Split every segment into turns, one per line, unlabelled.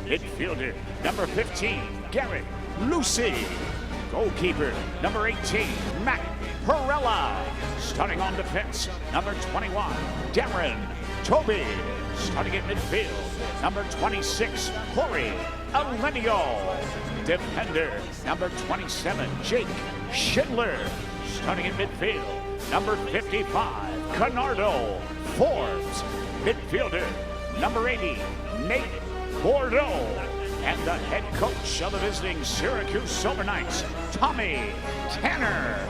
Midfielder, number 15, Garrett Lucy. Goalkeeper, number 18, Matt Perella. Starting on defense, number 21, Darren Toby. Starting at midfield, number 26, Corey Alenio. Defender, number 27, Jake Schindler. Starting at midfield, number 55, Canardo Forbes. Midfielder, number 80, Nate Bordeaux. And the head coach of the visiting Syracuse Silver Knights, Tommy Tanner.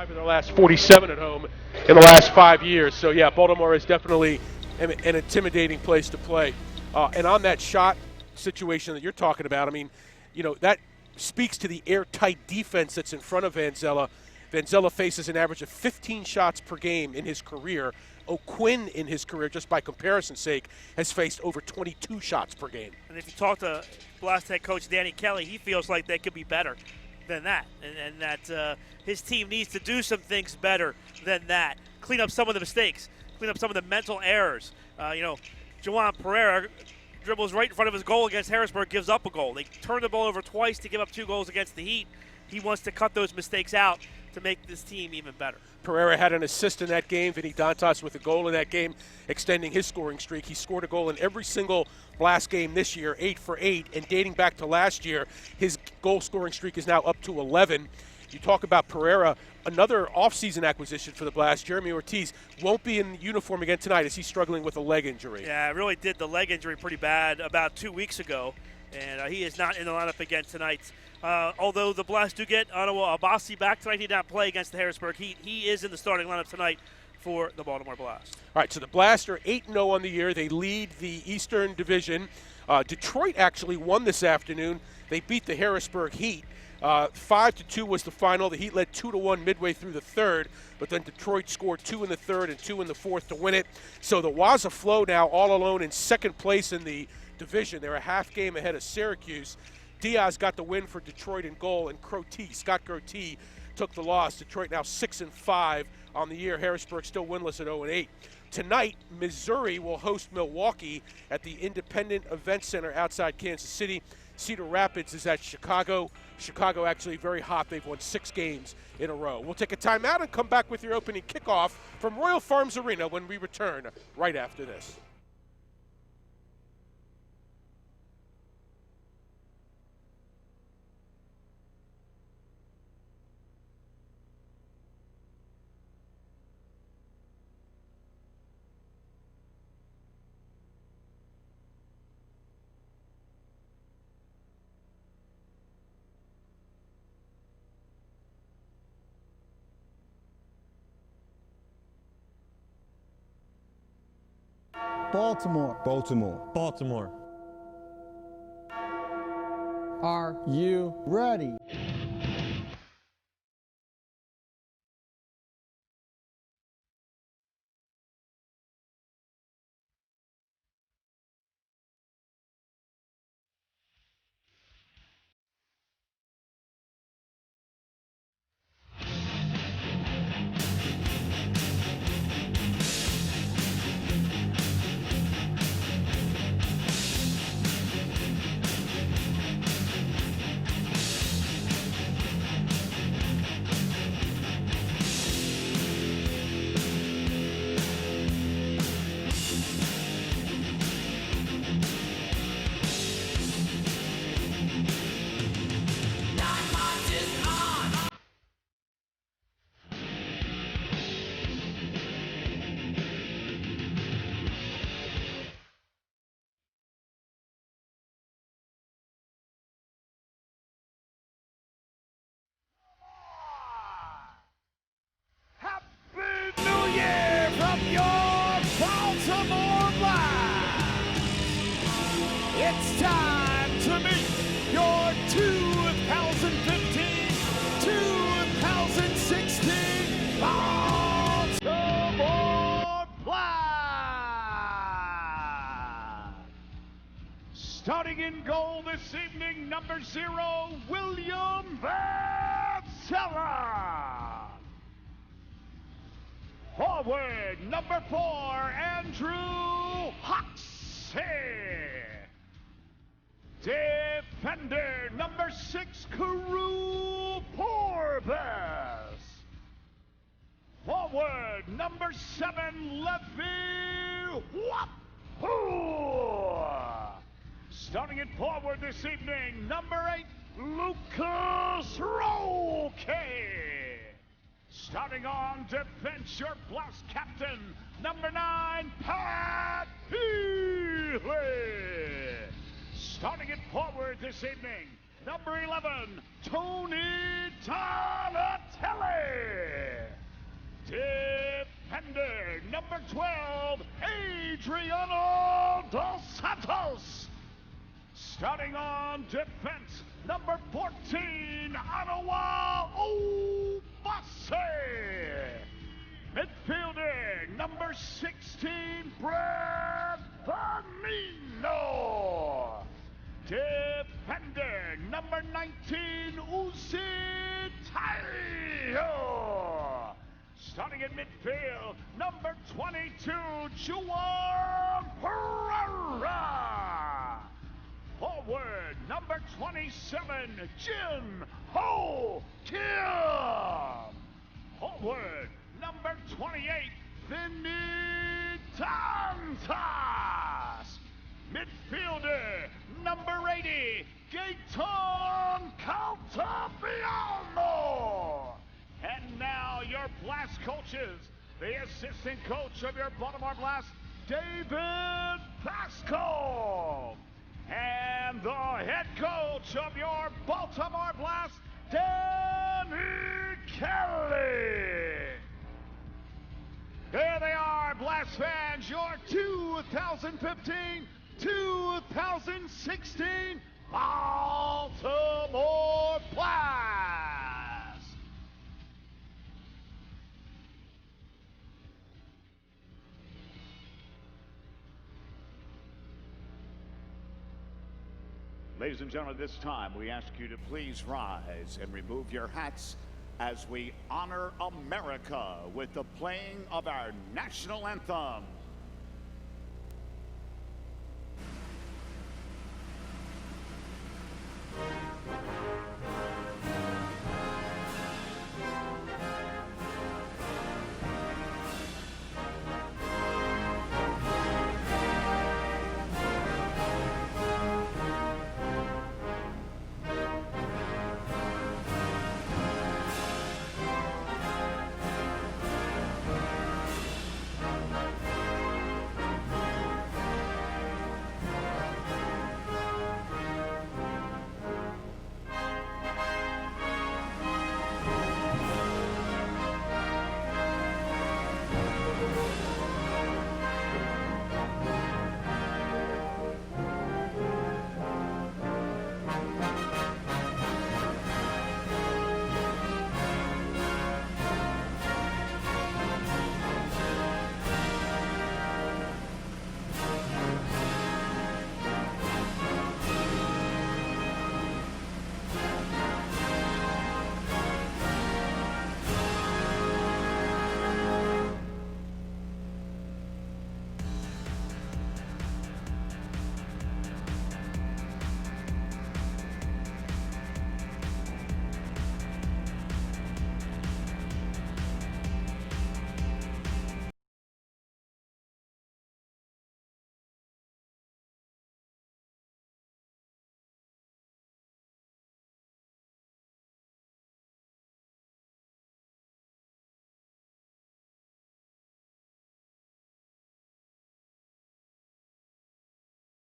In the last 47 at home in the last 5 years. So yeah, Baltimore is definitely an intimidating place to play. And on that shot situation that you're talking about, I mean, you know, that speaks to the airtight defense that's in front of Vanzella. Vanzella faces an average of 15 shots per game in his career. O'Quinn in his career, just by comparison's sake, has faced over 22 shots per game.
And if you talk to Blast head coach Danny Kelly, he feels like they could be better than that, and that his team needs to do some things better than that. Clean up some of the mistakes, clean up some of the mental errors. Juwan Pereira dribbles right in front of his goal against Harrisburg, gives up a goal. They turned the ball over twice to give up 2 goals against the Heat. He wants to cut those mistakes out to make this team even better.
Pereira had an assist in that game. Vinny Dantas with a goal in that game, extending his scoring streak. He scored a goal in every single Blast game this year, 8 for 8. And dating back to last year, his goal scoring streak is now up to 11. You talk about Pereira, another offseason acquisition for the Blast. Jeremy Ortiz won't be in uniform again tonight as he's struggling with a leg injury.
Yeah, I really did the leg injury pretty bad about 2 weeks ago, and he is not in the lineup again tonight. Although the Blast do get Ottawa Abasi back tonight, he did not play against the Harrisburg Heat. He is in the starting lineup tonight for the Baltimore Blast.
All right, so the Blast are 8-0 on the year. They lead the Eastern Division. Detroit actually won this afternoon. They beat the Harrisburg Heat. 5-2 was the final. The Heat led 2-1 midway through the third, but then Detroit scored 2 in the third and 2 in the fourth to win it. So the Waza Flow now all alone in second place in the division. They're a half game ahead of Syracuse. Diaz got the win for Detroit in goal, and Scott Crotty took the loss. Detroit now 6-5 on the year. Harrisburg still winless at 0-8. Tonight, Missouri will host Milwaukee at the Independent Event Center outside Kansas City. Cedar Rapids is at Chicago. Chicago actually very hot. They've won 6 games in a row. We'll take a timeout and come back with your opening kickoff from Royal Farms Arena when we return right after this.
Baltimore.
Baltimore.
Baltimore.
Are you ready?
in goal this evening, number 0, William Vancella. Forward, number 4, Andrew Hoxie. Defender, number 6, Karu Porbes. Forward, number 7, Levi Wapua. Starting it forward this evening, number 8, Lucas Roque. Starting on defense, your Blast captain, number 9, Pat Healy. Starting it forward this evening, number 11, Tony Donatelli. Defender, number 12, Adriano Dos Santos. Starting on defense, number 14, Ottawa Obase. Midfielding, number 16, Brad Vanino. Defender, number 19, Uzi Tayo. Starting in midfield, number 22, Juan Pereira. Forward, number 27, Jin Ho Kim. Forward, number 28, Vinny Tantas. Midfielder, number 80, Gaetan Caltabiano. And now your Blast coaches, the assistant coach of your Baltimore Blast, David Pascal. And the head coach of your Baltimore Blast, Danny Kelly. There they are, Blast fans, your 2015-2016 Baltimore Blast. Ladies and gentlemen, this time we ask you to please rise and remove your hats as we honor America with the playing of our national anthem.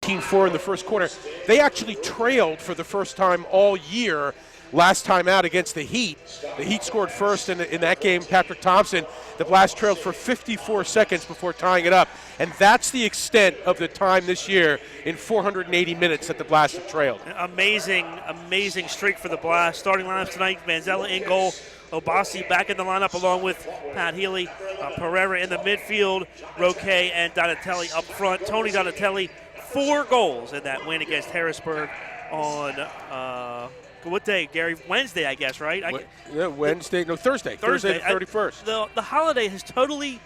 In the first quarter. They actually trailed for the first time all year last time out against the Heat. The Heat scored first in that game, Patrick Thompson. The Blast trailed for 54 seconds before tying it up. And that's the extent of the time this year in 480 minutes that the Blast have trailed.
Amazing streak for the Blast. Starting lineups tonight, Vancella in goal. Obasi back in the lineup along with Pat Healy. Pereira in the midfield. Roque and Donatelli up front. Tony Donatelli 4 goals in that win against Harrisburg on what day, Gary? Wednesday, I guess, right?
Thursday. Thursday the 31st.
The holiday has totally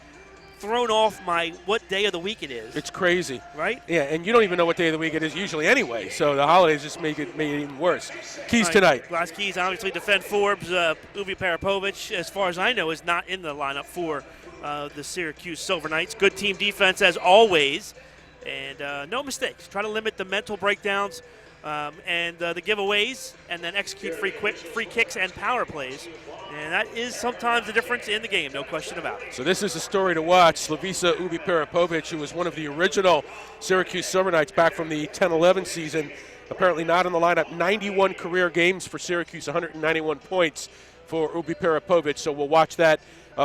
thrown off my what day of the week it is.
It's crazy.
Right?
Yeah, and you don't even know what day of the week it is usually anyway, so the holidays just make it even worse. Keys tonight.
Glass Keys obviously defend Forbes. Uvi Parapovic, as far as I know, is not in the lineup for the Syracuse Silver Knights. Good team defense as always, and no mistakes. Try to limit the mental breakdowns and the giveaways, and then execute free kicks and power plays. And that is sometimes the difference in the game, no question about it.
So this is a story to watch. Slavica Ubi Parapovic, who was one of the original Syracuse Silver Knights back from the 10-11 season, apparently not in the lineup. 91 career games for Syracuse, 191 points for Ubi Parapovic. So we'll watch that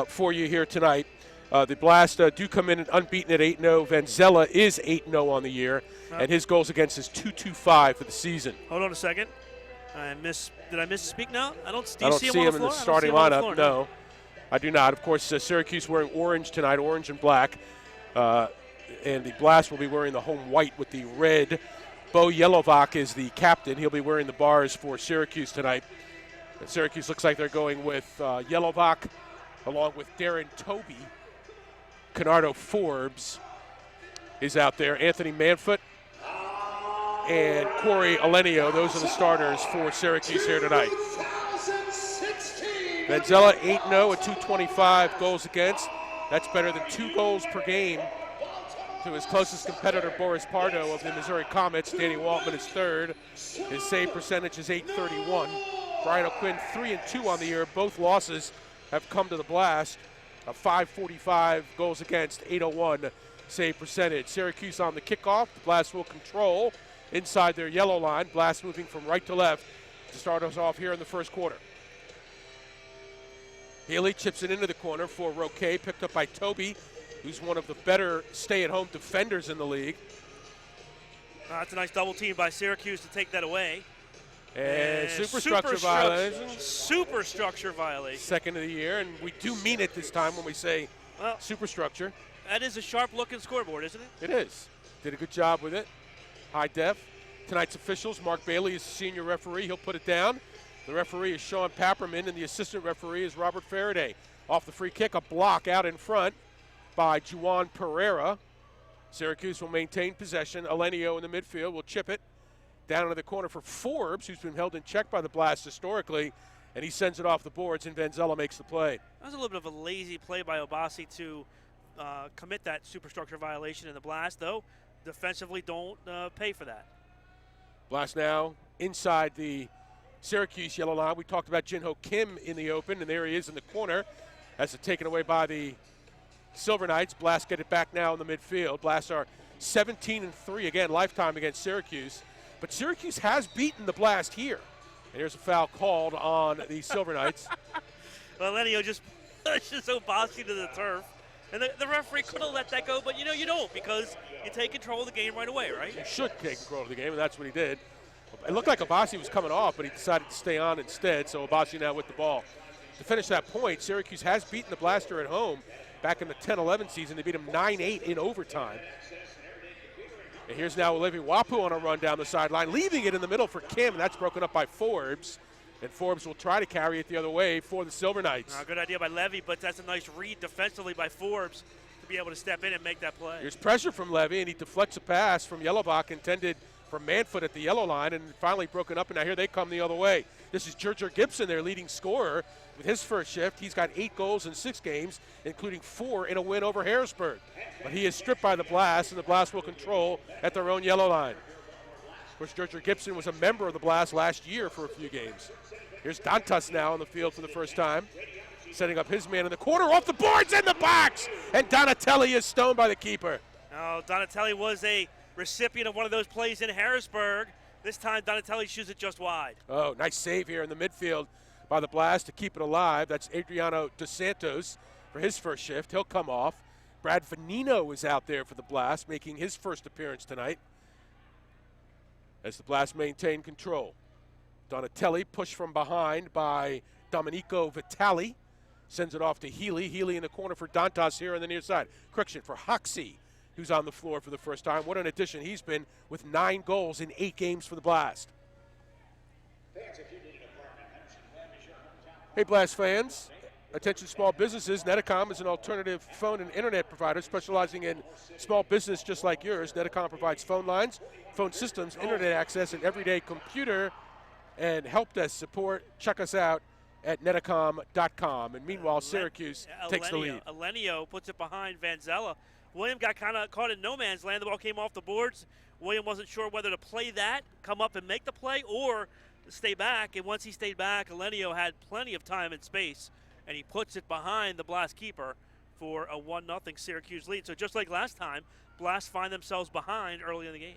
for you here tonight. The Blast do come in unbeaten at 8-0. Vanzella is 8-0 on the year, and his goals against is .225 for the season.
Hold on a second. Did I misspeak now? I don't see
him in the starting lineup. No, I do not. Of course, Syracuse wearing orange tonight, orange and black. And the Blast will be wearing the home white with the red. Bo Yelovak is the captain. He'll be wearing the bars for Syracuse tonight. And Syracuse looks like they're going with Yelovak along with Darren Toby. Canardo Forbes is out there. Anthony Manfoot and Corey Alenio, those are the starters for Syracuse here tonight. Vanzella 8-0 at .225 goals against. That's better than 2 goals per game to his closest competitor, Boris Pardo of the Missouri Comets. Danny Waltman is third. His save percentage is .831. Brian O'Quinn 3-2 on the year. Both losses have come to the Blast. A .545 goals against, .801 save percentage. Syracuse on the kickoff. The Blast will control inside their yellow line. Blast moving from right to left to start us off here in the first quarter. Healy chips it into the corner for Roque, picked up by Toby, who's one of the better stay-at-home defenders in the league.
That's a nice double team by Syracuse to take that away.
And superstructure violation.
Superstructure violation.
Second of the year, and we do mean it this time when we say superstructure.
That is a sharp-looking scoreboard, isn't it?
It is. Did a good job with it. High def. Tonight's officials, Mark Bailey is the senior referee. He'll put it down. The referee is Sean Papperman, and the assistant referee is Robert Faraday. Off the free kick, a block out in front by Juan Pereira. Syracuse will maintain possession. Alenio in the midfield will chip it down into the corner for Forbes, who's been held in check by the Blast historically, and he sends it off the boards, and Vanzella makes the play.
That was a little bit of a lazy play by Obasi to commit that superstructure violation in the Blast, though. Defensively, don't pay for that.
Blast now inside the Syracuse yellow line. We talked about Jinho Kim in the open, and there he is in the corner. That's taken away by the Silver Knights. Blast get it back now in the midfield. Blast are 17-3 again, lifetime against Syracuse. But Syracuse has beaten the Blast here. And here's a foul called on the Silver Knights.
Well, Lenio just pushes Obasi to the turf. And the referee could have let that go, but you don't, because you take control of the game right away, right?
You should take control of the game, and that's what he did. It looked like Obasi was coming off, but he decided to stay on instead, so Obasi now with the ball. To finish that point, Syracuse has beaten the Blaster at home. Back in the 10-11 season, they beat him 9-8 in overtime. And here's now Olivia Wapu on a run down the sideline, leaving it in the middle for Kim, and that's broken up by Forbes. And Forbes will try to carry it the other way for the Silver Knights.
Good idea by Levy, but that's a nice read defensively by Forbes to be able to step in and make that play.
Here's pressure from Levy, and he deflects a pass from Yelovak intended for Manfoot at the yellow line, and finally broken up, and now here they come the other way. This is Gerger Gibson, their leading scorer, with his first shift. He's got 8 goals in 6 games, including 4 in a win over Harrisburg. But he is stripped by the Blast, and the Blast will control at their own yellow line. Of course, Gerger Gibson was a member of the Blast last year for a few games. Here's Dantas now on the field for the first time, setting up his man in the corner, off the boards, in the box, and Donatelli is stoned by the keeper.
Oh, Donatelli was a recipient of one of those plays in Harrisburg. This time, Donatelli shoots it just wide.
Oh, nice save here in the midfield by the Blast to keep it alive. That's Adriano Dos Santos for his first shift. He'll come off. Brad Venino is out there for the Blast, making his first appearance tonight as the Blast maintain control. Donatelli pushed from behind by Domenico Vitali. Sends it off to Healy. Healy in the corner for Dantas here on the near side. Correction for Hoxie. who's on the floor for the first time. What an addition he's been with 9 goals in 8 games for the Blast. Hey, Blast fans. Attention small businesses. Netacom is an alternative phone and internet provider specializing in small business just like yours. Netacom provides phone lines, phone systems, internet access, and everyday computer and help desk support. Check us out at netacom.com. And meanwhile, Syracuse takes the lead.
Alenio puts it behind Vanzella. William got kind of caught in no man's land. The ball came off the boards. William wasn't sure whether to play that, come up and make the play, or stay back. And once he stayed back, Alenio had plenty of time and space, and he puts it behind the Blast keeper for a 1-0 Syracuse lead. So just like last time, Blast find themselves behind early in the game.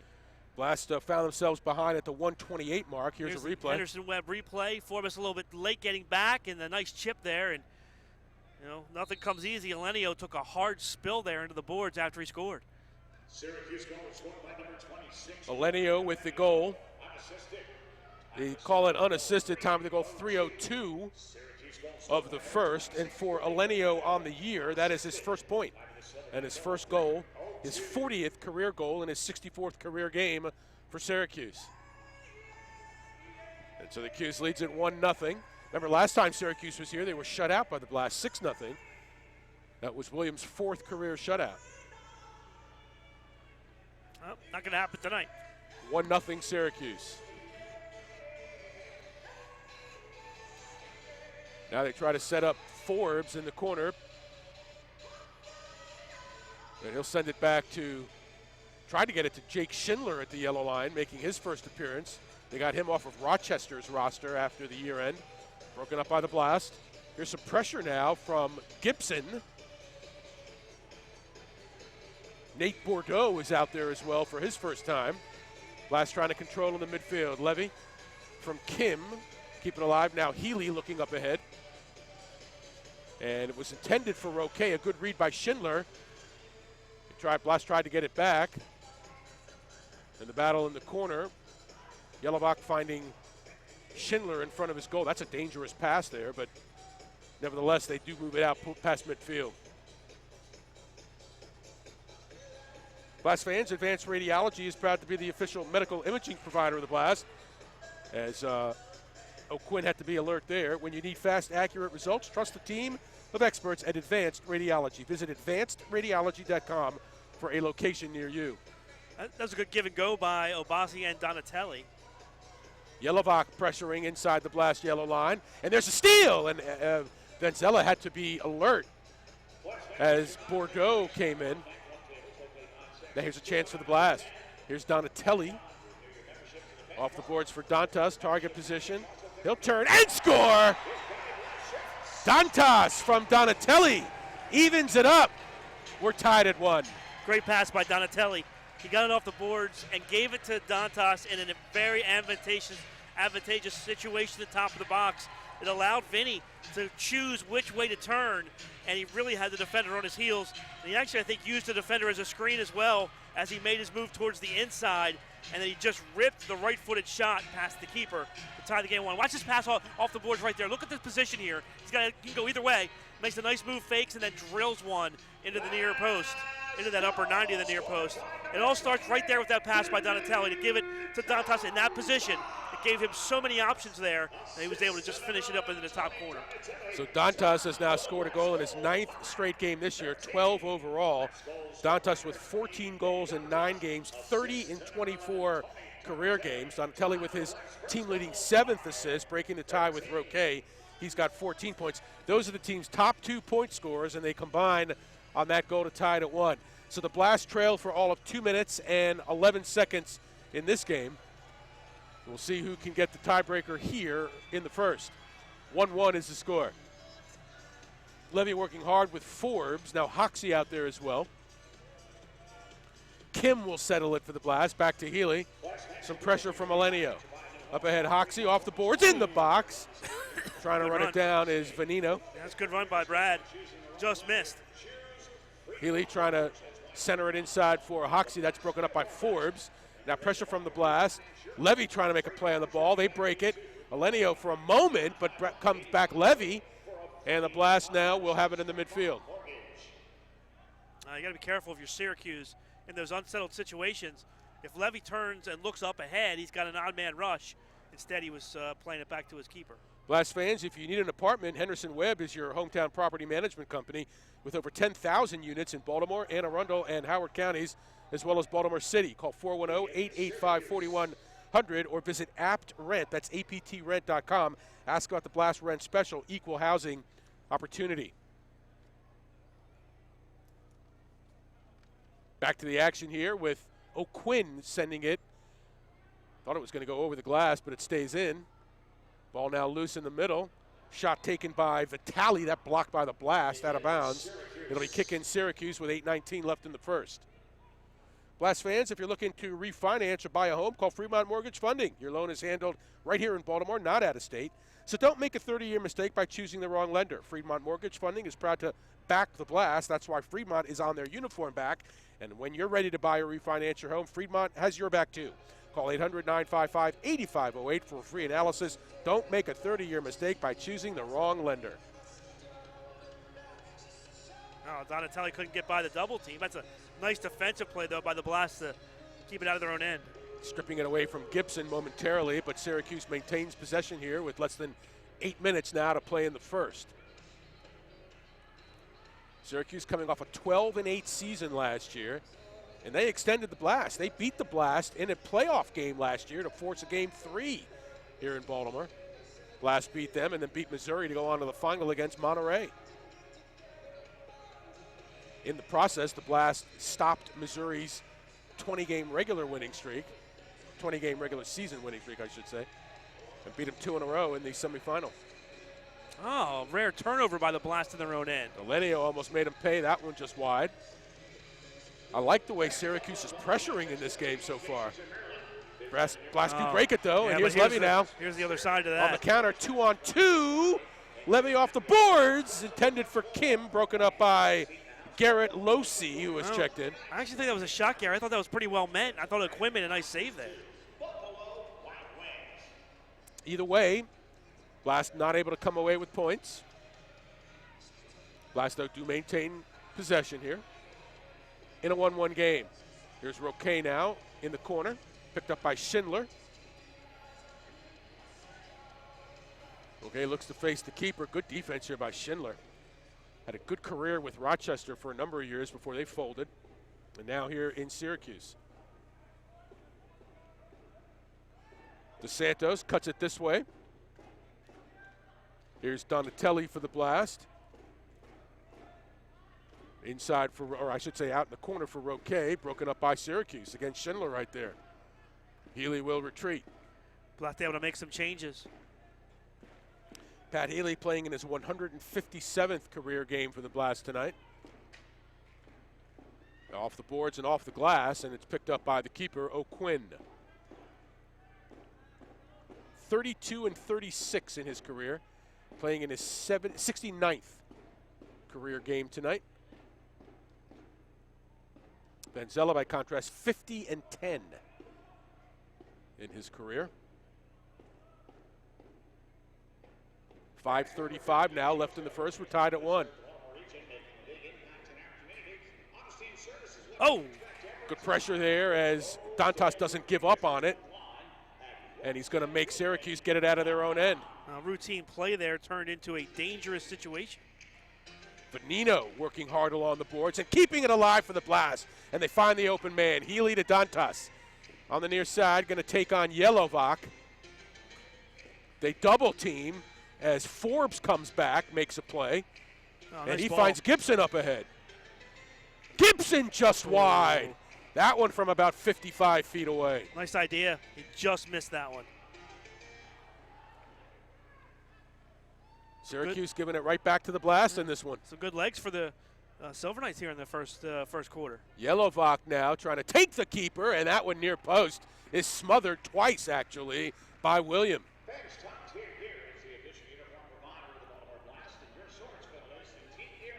Blast found themselves behind at the 128 mark. Here's a replay.
Henderson Webb replay. Forbes a little bit late getting back, and a nice chip there. And nothing comes easy. Alenio took a hard spill there into the boards after he scored.
Syracuse goal scored by number 26.
Alenio with the goal. They call it unassisted. Time of the goal 3:02 of the first. And for Alenio on the year, that is his first point and his first goal, his 40th career goal in his 64th career game for Syracuse. And so the Cuse leads it 1-0. Remember last time Syracuse was here, they were shut out by the Blast 6-0. That was Williams' 4th career shutout.
Well, not going to happen tonight.
1-0 Syracuse. Now they try to set up Forbes in the corner. And he'll send it back to, tried to get it to Jake Schindler at the yellow line, making his first appearance. They got him off of Rochester's roster after the year end. Broken up by the Blast. Here's some pressure now from Gibson. Nate Bordeaux is out there as well for his first time. Blast trying to control in the midfield. Levy from Kim, keeping alive. Now Healy looking up ahead. And it was intended for Roque. A good read by Schindler. Blast tried to get it back. And the battle in the corner. Yellowbach finding Schindler in front of his goal. That's a dangerous pass there, but nevertheless, they do move it out past midfield. Blast fans, Advanced Radiology is proud to be the official medical imaging provider of the Blast. As O'Quinn had to be alert there. When you need fast, accurate results, trust the team of experts at Advanced Radiology. Visit advancedradiology.com for a location near you.
That was a good give and go by Obasi and Donatelli.
Yellowbach pressuring inside the Blast yellow line. And there's a steal, and Vanzella had to be alert as Bordeaux came in. Now here's a chance for the Blast. Here's Donatelli. Off the boards for Dantas, target position. He'll turn and score! Dantas from Donatelli evens it up. We're tied at 1.
Great pass by Donatelli. He got it off the boards and gave it to Dantas in a very advantageous situation at the top of the box. It allowed Vinny to choose which way to turn, and he really had the defender on his heels. And he actually, I think, used the defender as a screen as well as he made his move towards the inside, and then he just ripped the right-footed shot past the keeper to tie the game 1. Watch this pass off the boards right there. Look at the position here. He can go either way. Makes a nice move, fakes, and then drills one into the near post, into that upper 90 of the near post. It all starts right there with that pass by Donatelli to give it to Dantas in that position. It gave him so many options there, and he was able to just finish it up into the top corner.
So Dantas has now scored a goal in his 9th straight game this year, 12 overall. Dantas with 14 goals in 9 games, 30 in 24 career games. Donatelli with his team-leading 7th assist, breaking the tie with Roque. He's got 14 points. Those are the team's top 2 point scorers, and they combine on that goal to tie it at 1. So the Blast trail for all of 2 minutes and 11 seconds in this game. We'll see who can get the tiebreaker here in the first. 1-1 is the score. Levy working hard with Forbes. Now Hoxie out there as well. Kim will settle it for the Blast. Back to Healy. Some pressure from Alenio. Up ahead, Hoxie off the boards in the box. Trying to run it down is Venino.
That's a good run by Brad. Just missed.
Healy trying to center it inside for Hoxie. That's broken up by Forbes. Now pressure from the Blast. Levy trying to make a play on the ball. They break it. Alenio for a moment, but comes back Levy. And the Blast now will have it in the midfield.
You got to be careful if you're Syracuse in those unsettled situations. If Levy turns and looks up ahead, he's got an odd man rush. Instead, he was playing it back to his keeper.
Blast fans, if you need an apartment, Henderson Webb is your hometown property management company with over 10,000 units in Baltimore, Anne Arundel, and Howard counties, as well as Baltimore City. Call 410-885-4100 or visit Apt Rent. That's aptrent.com. Ask about the Blast Rent Special, equal housing opportunity. Back to the action here with O'Quinn sending it. Thought it was going to go over the glass, but it stays in. Ball now loose in the middle. Shot taken by Vitale. That blocked by the Blast, out of bounds. It'll be kick in Syracuse with 8:19 left in the first. Blast fans, if you're looking to refinance or buy a home, call Fremont Mortgage Funding. Your loan is handled right here in Baltimore, not out of state. So don't make a 30-year mistake by choosing the wrong lender. Fremont Mortgage Funding is proud to back the Blast. That's why Fremont is on their uniform back. And when you're ready to buy or refinance your home, Fremont has your back too. Call 800-955-8508 for a free analysis. Don't make a 30-year mistake by choosing the wrong lender.
Oh, Donatelli couldn't get by the double team. That's a nice defensive play, though, by the Blast to keep it out of their own end.
Stripping it away from Gibson momentarily, but Syracuse maintains possession here with less than 8 minutes now to play in the first. Syracuse coming off a 12-8 season last year, and they extended the Blast. They beat the Blast in a playoff game last year to force a Game 3 here in Baltimore. Blast beat them and then beat Missouri to go on to the final against Monterey. In the process, the Blast stopped Missouri's 20-game regular winning streak, 20-game regular season winning streak, I should say, and beat them 2 in a row in the semifinal.
Oh, rare turnover by the Blast in their own end.
Elenio almost made him pay. That one just wide. I like the way Syracuse is pressuring in this game so far. Blast can break it, though, and here's Levy now.
Here's the other side of that.
On the counter, 2-on-2. Levy off the boards, intended for Kim, broken up by Garrett Losey, who was checked in.
I actually think that was a shot, Garrett. I thought that was pretty well meant. I thought O'Quinn made a nice save there.
Either way, Blast not able to come away with points. Blast, though, do maintain possession here in a 1-1 game. Here's Roque now in the corner, picked up by Schindler. Roque looks to face the keeper. Good defense here by Schindler. Had a good career with Rochester for a number of years before they folded, and now here in Syracuse. DeSantos cuts it this way. Here's Donatelli for the Blast. Inside for, or I should say out in the corner for Roque, broken up by Syracuse against Schindler right there. Healy will retreat.
Blast able to make some changes.
Pat Healy playing in his 157th career game for the Blast tonight. Off the boards and off the glass, and it's picked up by the keeper, O'Quinn. 32 and 36 in his career, playing in his 69th career game tonight. Benzella, by contrast, 50 and 10 in his career. 5:35 now left in the first. We're tied at 1.
Oh!
Good pressure there as Dantas doesn't give up on it. And he's going to make Syracuse get it out of their own end.
Routine play there turned into a dangerous situation.
Venino working hard along the boards and keeping it alive for the Blast. And they find the open man. Healy to Dantas. On the near side, going to take on Yelovak. They double team as Forbes comes back, makes a play.
Oh,
and he
ball.
finds Gibson up ahead. Gibson just wide. That one from about 55 feet away.
Nice idea. He just missed that one.
Syracuse giving it right back to the Blast in this one.
Some good legs for the Silver Knights here in the first quarter.
Yelovak now trying to take the keeper, and that one near post is smothered twice, actually, by William.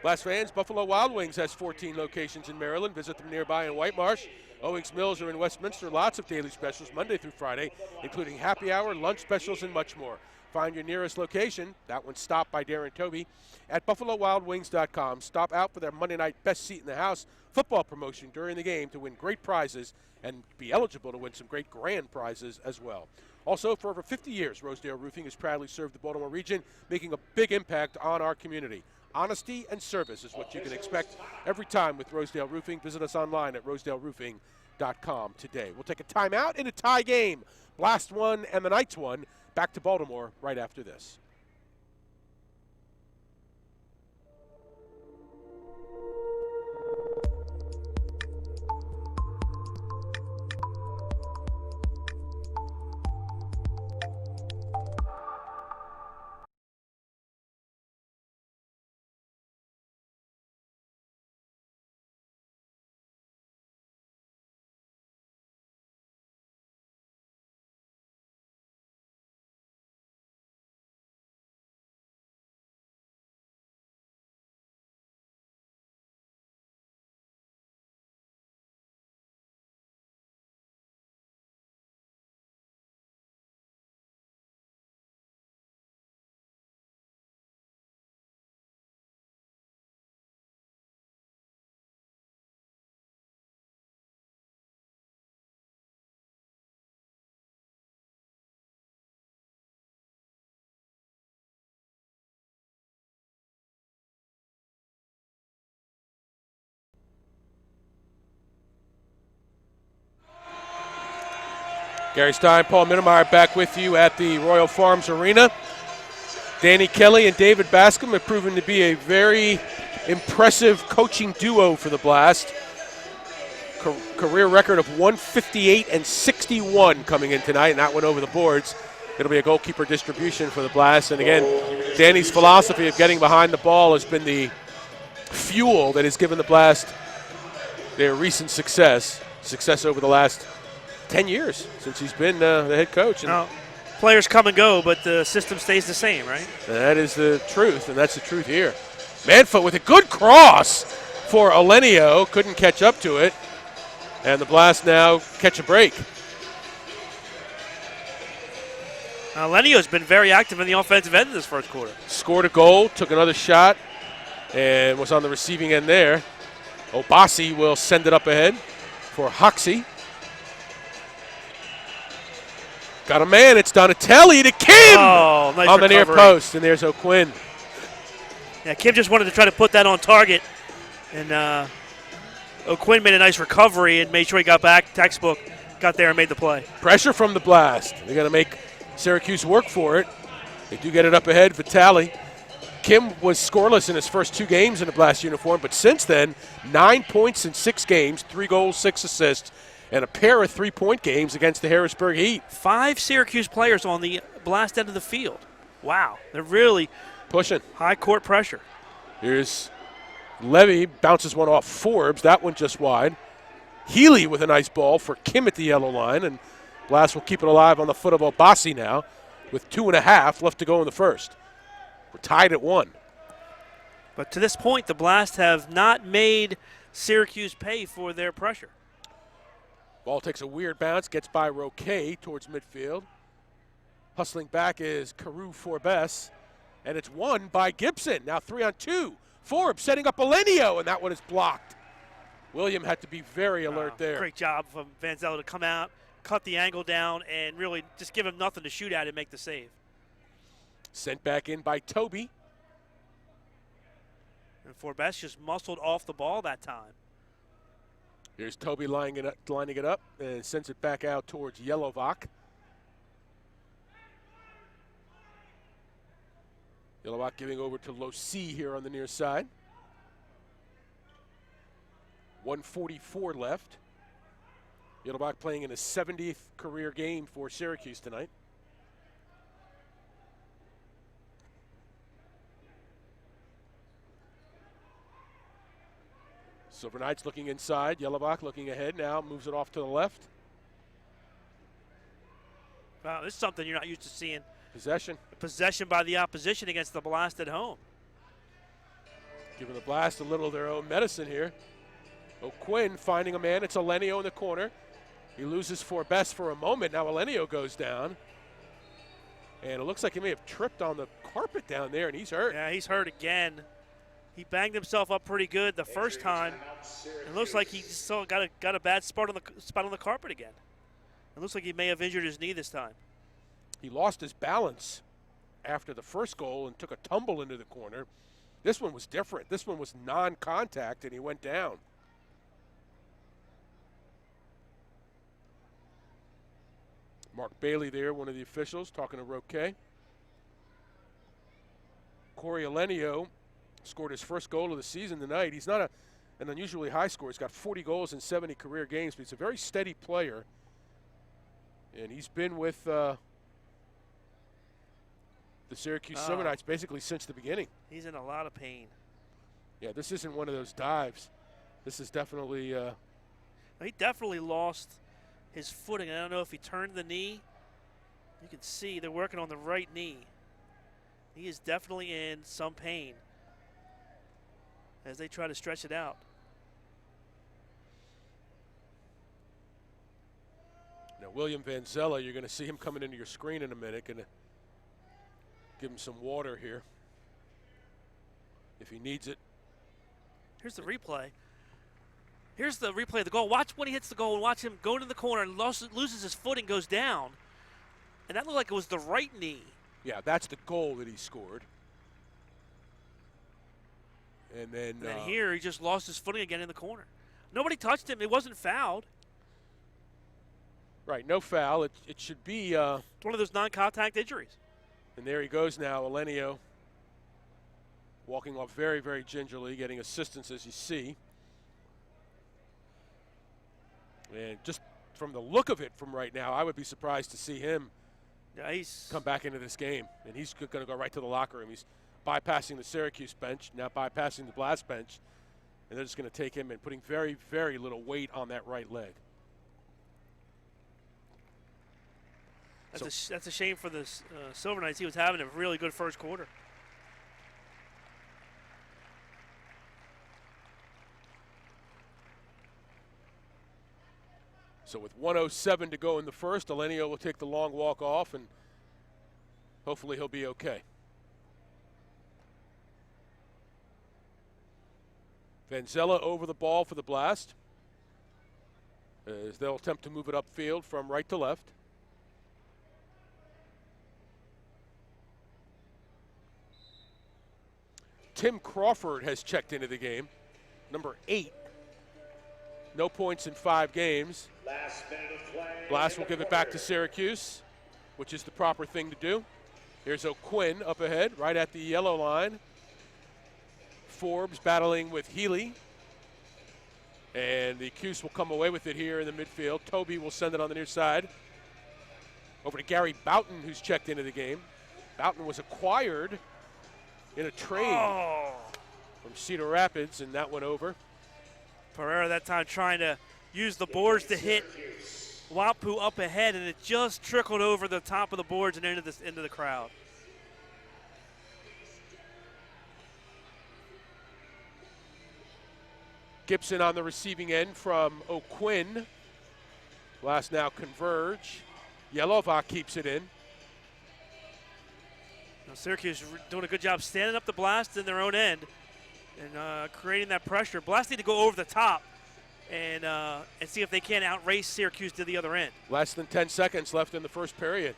Blast fans, Buffalo Wild Wings has 14 locations in Maryland. Visit them nearby in White Marsh. Owings Mills are in Westminster. Lots of daily specials Monday through Friday, including happy hour, lunch specials, and much more. Find your nearest location, that one's Stop by Darren Toby, at BuffaloWildWings.com. Stop out for their Monday night best seat in the house football promotion during the game to win great prizes and be eligible to win some great grand prizes as well. Also, for over 50 years, Rosedale Roofing has proudly served the Baltimore region, making a big impact on our community. Honesty and service is what you can expect every time with Rosedale Roofing. Visit us online at rosedaleroofing.com today. We'll take a timeout in a tie game. Blast won and the Knights won. Back to Baltimore right after this. Gary Stein, Paul Minnemeyer back with you at the Royal Farms Arena. Danny Kelly and David Bascom have proven to be a very impressive coaching duo for the Blast. Career record of 158 and 61 coming in tonight, and that went over the boards. It'll be a goalkeeper distribution for the Blast. And again, Danny's philosophy of getting behind the ball has been the fuel that has given the Blast their recent success over the last 10 years since he's been the head coach. And
now, players come and go, but the system stays the same, right?
that is the truth, and that's the truth here. Manfoot with a good cross for Alenio. Couldn't catch up to it. And the Blast now catch a break.
Lenio's been very active in the offensive end in this first quarter.
Scored a goal, took another shot, and was on the receiving end there. Obasi will send it up ahead for Hoxie. Got a man, it's Donatelli to Kim
nice
on the near
recovery.
post, and there's O'Quinn.
Yeah, Kim just wanted to try to put that on target, and O'Quinn made a nice recovery and made sure he got back, textbook, got there and made the play.
Pressure from the Blast. They're going to make Syracuse work for it. They do get it up ahead, Vitale. Kim was scoreless in his first 2 games in a Blast uniform, but since then, 9 points in 6 games, 3 goals, 6 assists, and a pair of 3-point games against the Harrisburg Heat.
5 Syracuse players on the Blast end of the field. Wow, they're really
pushing.
High court pressure.
Here's Levy, bounces one off Forbes, that one just wide. Healy with a nice ball for Kim at the yellow line, and Blast will keep it alive on the foot of Obasi now with 2.5 left to go in the first. We're tied at 1.
But to this point, the Blast have not made Syracuse pay for their pressure.
Ball takes a weird bounce, gets by Roquet towards midfield. Hustling back is Carew Forbes, and it's won by Gibson. Now 3-on-2. Forbes setting up Alenio, and that one is blocked. William had to be very alert there.
Great job from Vanzello to come out, cut the angle down, and really just give him nothing to shoot at and make the save.
Sent back in by Toby.
And Forbes just muscled off the ball that time.
Here's Toby lining it up and sends it back out towards Yelovak. Yelovak giving over to Losi here on the near side. 1:44 left. Yelovak playing in his 70th career game for Syracuse tonight. Silver Knights looking inside. Yelovak looking ahead now, moves it off to the left.
Wow, this is something you're not used to seeing.
Possession.
Possession by the opposition against the Blast at home.
Giving the Blast a little of their own medicine here. O'Quinn finding a man. It's Elenio in the corner. He loses for best for a moment. Now Elenio goes down. And it looks like he may have tripped on the carpet down there, and he's hurt.
Yeah, he's hurt again. He banged himself up pretty good the first time. It looks like he still got a bad spot on the carpet again. It looks like he may have injured his knee this time.
He lost his balance after the first goal and took a tumble into the corner. This one was different. This one was non-contact, and he went down. Mark Bailey there, one of the officials, talking to Roque. Corey Elenio scored his first goal of the season tonight. He's not an unusually high scorer. He's got 40 goals in 70 career games, but he's a very steady player. And he's been with the Syracuse Silver Knights basically since the beginning.
He's in a lot of pain.
Yeah, this isn't one of those dives. This is definitely
he definitely lost his footing. I don't know if he turned the knee. You can see they're working on the right knee. He is definitely in some pain as they try to stretch it out.
Now, William Vanzella, you're going to see him coming into your screen in a minute. Going to give him some water here if he needs it.
Here's the replay. Here's the replay of the goal. Watch when he hits the goal and watch him go into the corner and loses his footing, goes down. And that looked like it was the right knee.
Yeah, that's the goal that he scored. And then
here he just lost his footing again in the corner. Nobody touched him. It wasn't fouled.
Right, no foul. It should be.
It's one of those non-contact injuries.
And there he goes now, Elenio. Walking off very, very gingerly, getting assistance as you see. And just from the look of it from right now, I would be surprised to see him come back into this game. And he's going to go right to the locker room. He's bypassing the Syracuse bench, now bypassing the Blast bench. And they're just going to take him and putting very, very little weight on that right leg.
That's a shame for the Silver Knights. He was having a really good first quarter.
So with 1:07 to go in the first, Elenio will take the long walk off, and hopefully he'll be okay. Vanzella over the ball for the Blast, as they'll attempt to move it upfield from right to left. Tim Crawford has checked into the game, number 8. No points in 5 games. Blast will give it back to Syracuse, which is the proper thing to do. Here's O'Quinn up ahead, right at the yellow line. Forbes battling with Healy. And the Cuse will come away with it here in the midfield. Toby will send it on the near side. Over to Gary Boughton, who's checked into the game. Boughton was acquired in a trade from Cedar Rapids, and that went over.
Pereira that time trying to use the boards to hit Wapu up ahead, and it just trickled over the top of the boards and into the crowd.
Gibson on the receiving end from O'Quinn. Blast now converge. Yelovak keeps it in.
Now Syracuse doing a good job standing up the Blast in their own end and creating that pressure. Blast need to go over the top and see if they can outrace Syracuse to the other end.
Less than 10 seconds left in the first period.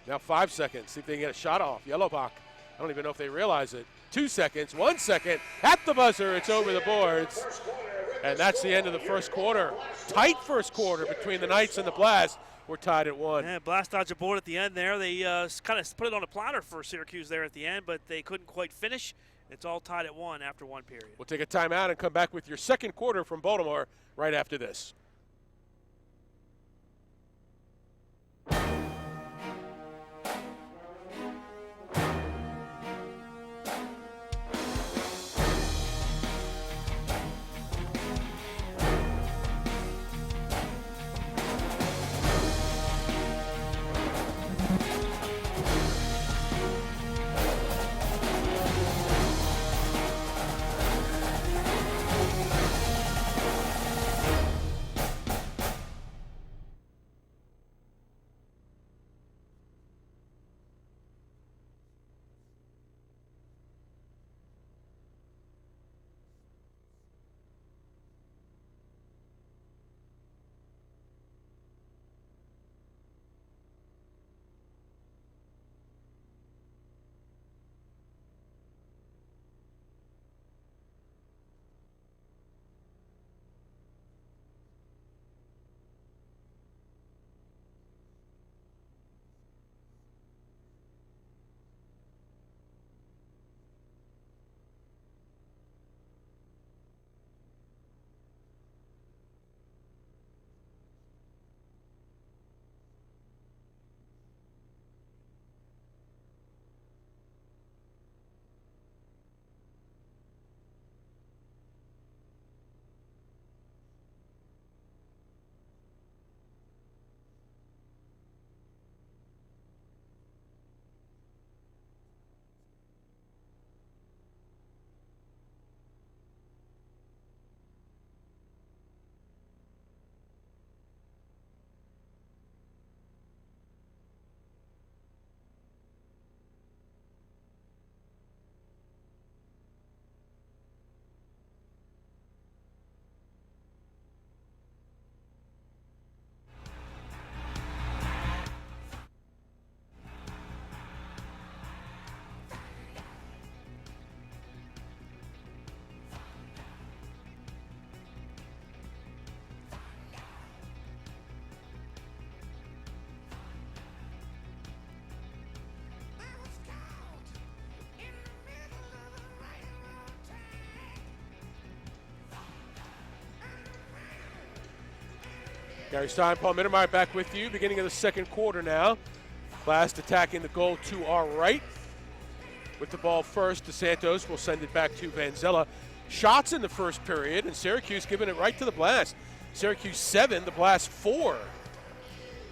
Now 5 seconds. See if they can get a shot off. Yelovak, I don't even know if they realize it. 2 seconds, 1 second. At the buzzer, it's over the boards. And that's the end of the first quarter. Tight first quarter between the Knights and the Blast. We're tied at 1.
Yeah, Blast dodged a board at the end there. They kind of put it on a platter for Syracuse there at the end, but they couldn't quite finish. It's all tied at 1 after 1 period.
We'll take a timeout and come back with your second quarter from Baltimore right after this. Gary Stein, Paul Mittermeier back with you. Beginning of the second quarter now. Blast attacking the goal to our right. With the ball first, DeSantos will send it back to Vanzella. Shots in the first period, and Syracuse giving it right to the Blast. Syracuse 7, the Blast 4.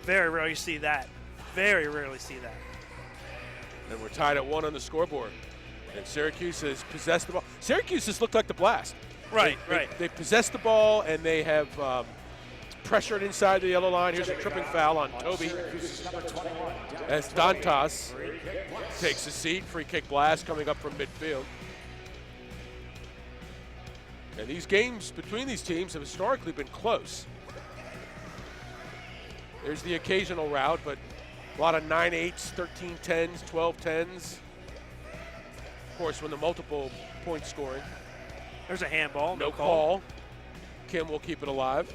Very rarely see that. Very rarely see that.
And we're tied at 1 on the scoreboard. And Syracuse has possessed the ball. Syracuse has looked like the Blast.
Right.
They possessed the ball, and they have pressured inside the yellow line. Here's a tripping foul on Toby. As Dantas takes a seat. Free kick Blast coming up from midfield. And these games between these teams have historically been close. There's the occasional rout, but a lot of 9-8s, 13-10s, 12-10s. Of course, when the multiple point scoring.
There's a handball.
No call. Kim will keep it alive.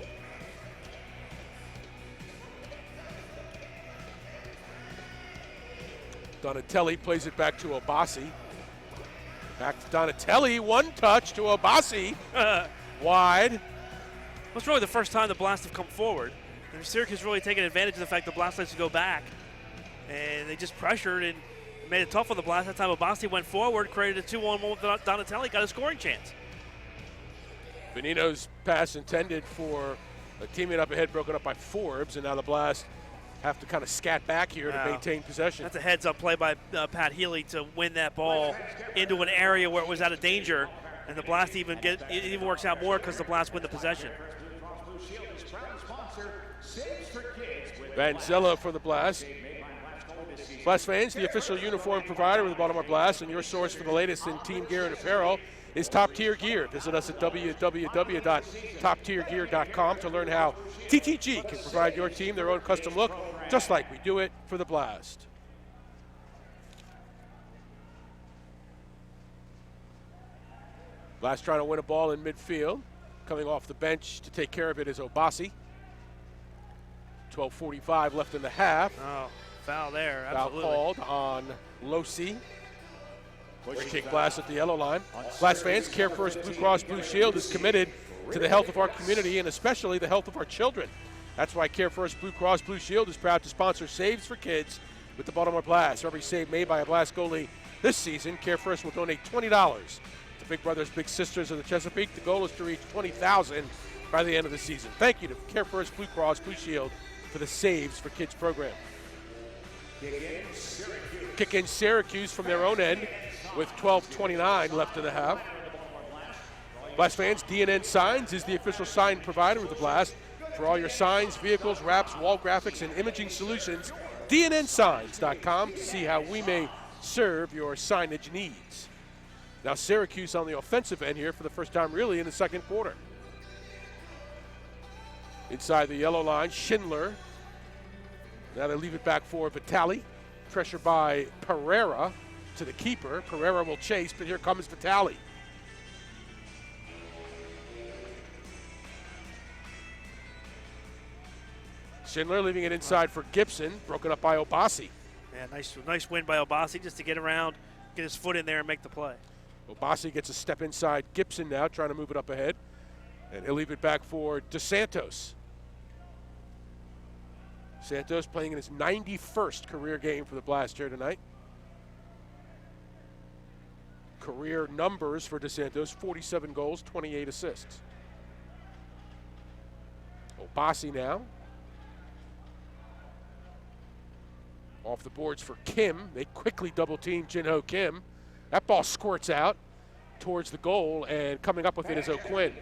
Donatelli plays it back to Obasi. Back to Donatelli, one touch to Obasi. Wide.
It's really the first time the Blast have come forward. And Syracuse really taking advantage of the fact the Blast likes to go back. And they just pressured and made it tough on the Blast. That time Obasi went forward, created a 2-1 with Donatelli, got a scoring chance.
Benino's pass intended for a teammate up ahead, broken up by Forbes, and now the Blast have to kind of scat back here to maintain possession.
That's a heads-up play by Pat Healy to win that ball into an area where it was out of danger, and the Blast it even works out more because the Blast win the possession.
Vanzella for the Blast. Blast fans, the official uniform provider of the Baltimore Blast and your source for the latest in team gear and apparel is Top Tier Gear. Visit us at www.toptiergear.com to learn how TTG can provide your team their own custom look, just like we do it for the Blast. Blast trying to win a ball in midfield. Coming off the bench to take care of it is Obasi. 12:45 left in the half.
Oh, foul there,
Foul
absolutely.
called on Losi. Free kick Blast at the yellow line. Blast fans, Care First Blue Cross Blue Shield is committed to the health of our community and especially the health of our children. That's why Care First Blue Cross Blue Shield is proud to sponsor Saves for Kids with the Baltimore Blast. For every save made by a Blast goalie this season, Care First will donate $20 to Big Brothers Big Sisters of the Chesapeake. The goal is to reach $20,000 by the end of the season. Thank you to Care First Blue Cross Blue Shield for the Saves for Kids program. Kick in Syracuse from their own end with 12:29 left in the half. Blast fans, DNN Signs is the official sign provider of the Blast. For all your signs, vehicles, wraps, wall graphics, and imaging solutions, DNNsigns.com to see how we may serve your signage needs. Now Syracuse on the offensive end here for the first time really in the second quarter. Inside the yellow line, Schindler. Now they leave it back for Vitali. Pressure by Pereira to the keeper. Pereira will chase, but here comes Vitali. Schindler leaving it inside for Gibson, broken up by Obasi.
Yeah, nice win by Obasi just to get around, get his foot in there and make the play.
Obasi gets a step inside Gibson now, trying to move it up ahead. And he'll leave it back for DeSantos. Santos playing in his 91st career game for the Blast here tonight. Career numbers for DeSantos, 47 goals, 28 assists. Obasi now. Off the boards for Kim. They quickly double team Jinho Kim. That ball squirts out towards the goal, and coming up with it is O'Quinn.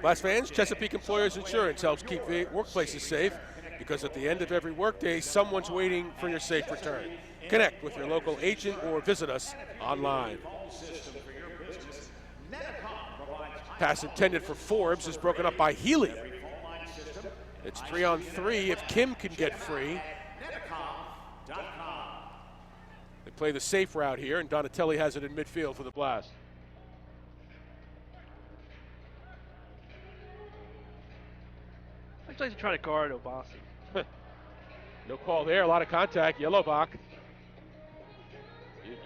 Blast fans, Chesapeake Employers Insurance helps keep workplaces safe because at the end of every workday, someone's waiting for your safe return. Connect with your local agent or visit us online. Pass intended for Forbes is broken up by Healy. It's 3-on-3 if Kim can get free. They play the safe route here, and Donatelli has it in midfield for the Blast.
I'd like to try to guard Obasi.
No call there, a lot of contact. Yellowbach.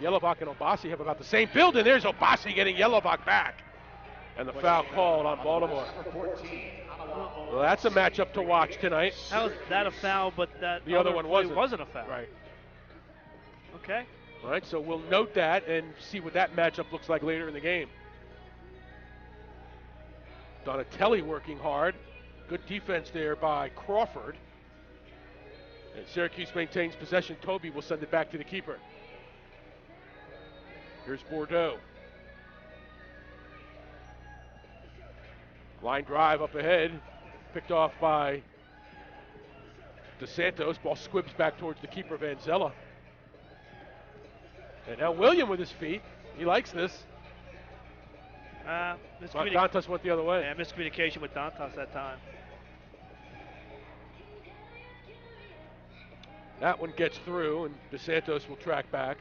Yellowbach and Obasi have about the same build, and there's Obasi getting Yellowbach back. And the foul called on Baltimore. Well, that's a matchup to watch tonight.
How is that a foul, but that
the other one
wasn't a foul?
Right.
Okay.
All right, so we'll note that and see what that matchup looks like later in the game. Donatelli working hard. Good defense there by Crawford. And Syracuse maintains possession. Toby will send it back to the keeper. Here's Bordeaux. Line drive up ahead. Picked off by DeSantos. Ball squibs back towards the keeper, Vanzella. And now William with his feet. He likes this. Dantas went the other way.
Yeah, miscommunication with Dantas that time.
That one gets through, and DeSantos will track back.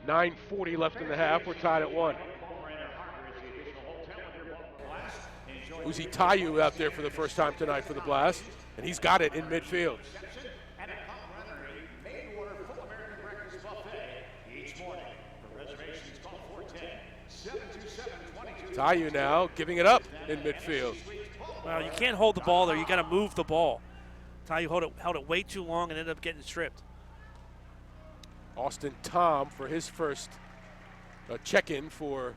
9:40 left in the half. We're tied at 1. Uzi Tayu out there for the first time tonight for the Blast, and he's got it in midfield. Tayu now giving it up in midfield.
Well, you can't hold the ball there. You got to move the ball. Tayu held it way too long and ended up getting stripped.
Austin Tom for his first check-in for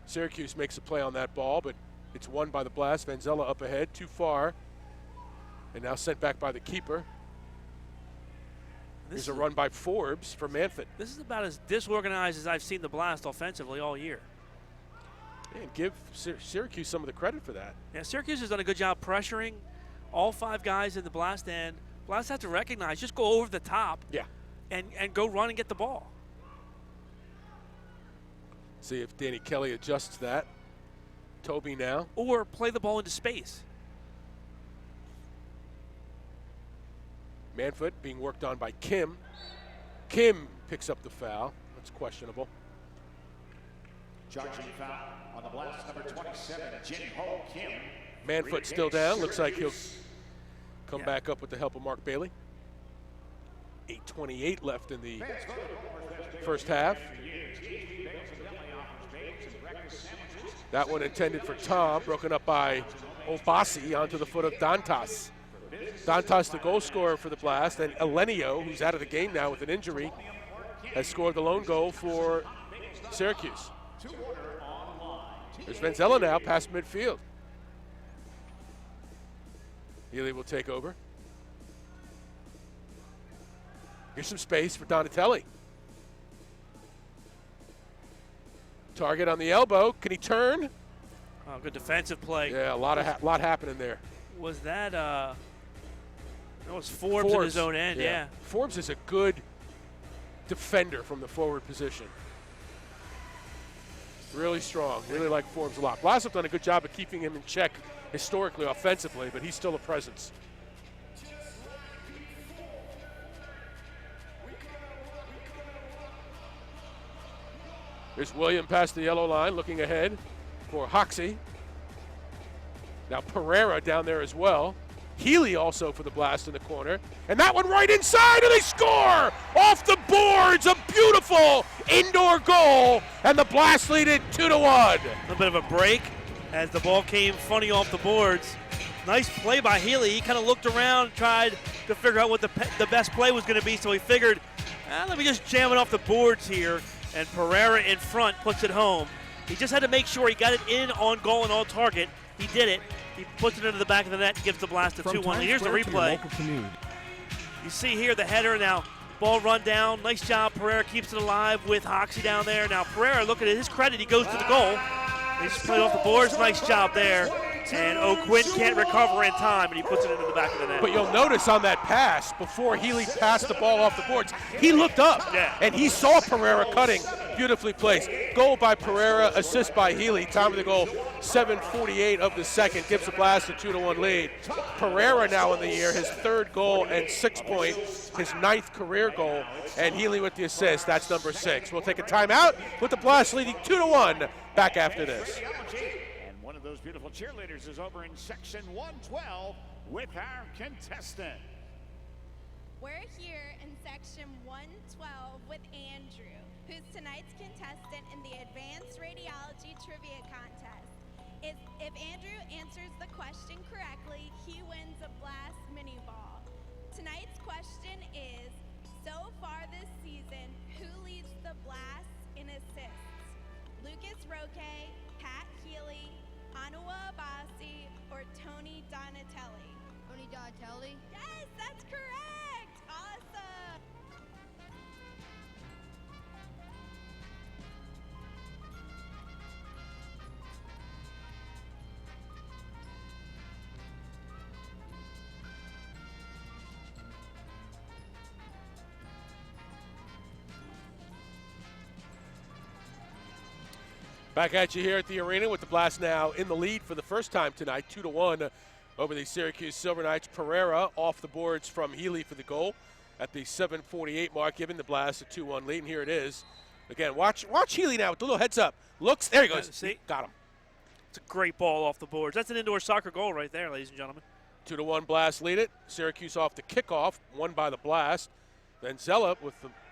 Syracuse makes a play on that ball, but it's won by the Blast. Vanzella up ahead, too far, and now sent back by the keeper. There's a run by Forbes for Manfred.
This is about as disorganized as I've seen the Blast offensively all year.
And give Syracuse some of the credit for that.
Yeah, Syracuse has done a good job pressuring all 5 guys in the Blast end. Blast have to recognize, just go over the top.
Yeah.
And go run and get the ball.
See if Danny Kelly adjusts that. Toby now.
Or play the ball into space.
Manfred being worked on by Kim. Kim picks up the foul. That's questionable.
Charging foul on the Blast, number 27, Jin Ho Kim.
Manfred still down. Looks like he'll come back up with the help of Mark Bailey. 8:28 left in the first half. That one intended for Tom, broken up by Obasi onto the foot of Dantas. Dantas, the goal scorer for the Blast, and Elenio, who's out of the game now with an injury, has scored the lone goal for Syracuse. There's Vanzella now past midfield. Healy will take over. Here's some space for Donatelli. Target on the elbow. Can he turn?
Oh, good defensive play.
Yeah, a lot happening there.
Was that that was Forbes in his own end, yeah.
Forbes is a good defender from the forward position. Really strong. Really like Forbes a lot. Blast have done a good job of keeping him in check historically, offensively, but he's still a presence. There's William past the yellow line, looking ahead for Hoxie. Now Pereira down there as well. Healy also for the Blast in the corner. And that one right inside, and they score! Off the boards, a beautiful indoor goal, and the Blast lead it 2-1.
A little bit of a break as the ball came funny off the boards. Nice play by Healy. He kind of looked around, tried to figure out what the best play was going to be, so he figured, let me just jam it off the boards here. And Pereira in front puts it home. He just had to make sure he got it in on goal and on target. He did it. He puts it into the back of the net and gives the Blast a 2-1 lead. Here's the replay. You see here the header now. Ball run down. Nice job. Pereira keeps it alive with Hoxie down there. Now Pereira, look at his credit. He goes to the goal. He just played off the boards. Nice job there. And O'Quinn can't recover in time, and he puts it into the back of the net.
But you'll notice on that pass, before Healy passed the ball off the boards, he looked up, and he saw Pereira cutting. Beautifully placed. Goal by Pereira, assist by Healy. Time of the goal, 7:48 of the second. Gives the Blast a 2-1 lead. Pereira now in the year, his 3rd goal and 6 point, his 9th career goal. And Healy with the assist, that's number 6. We'll take a timeout with the Blast leading 2-1. Back after this.
One of those beautiful cheerleaders is over in section 112 with our contestant.
We're here in section 112 with Andrew, who's tonight's tonight's contestant in the Advanced Radiology Trivia Contest. If Andrew answers the question correctly, he wins a Blast mini ball. Tonight's question is, so far this season, who leads the Blast in assists? Lucas Roque, Pat Healy, Anua Abasi, or Tony Donatelli?
Tony Donatelli.
Yes, that's correct! Awesome!
Back at you here at the arena with the Blast now in the lead for the first time tonight, 2-1 over the Syracuse Silver Knights. Pereira off the boards from Healy for the goal at the 7:48 mark, giving the Blast a 2-1 lead. And here it is. Again, watch Healy now with the little heads up. Looks, there he goes.
See?
Got him.
It's a great ball off the boards. That's an indoor soccer goal right there, ladies and gentlemen.
2-1 Blast lead it. Syracuse off the kickoff, won by the Blast. Then Zella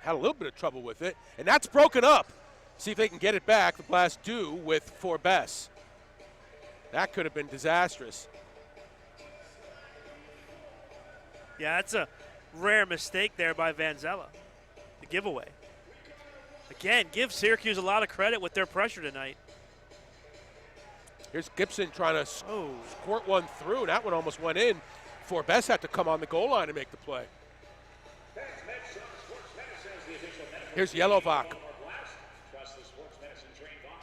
had a little bit of trouble with it, and that's broken up. See if they can get it back. The Blast do with Forbes. That could have been disastrous.
Yeah, that's a rare mistake there by Vanzella. The giveaway. Again, give Syracuse a lot of credit with their pressure tonight.
Here's Gibson trying to squirt one through. That one almost went in. Forbes had to come on the goal line to make the play. Here's Yelovak.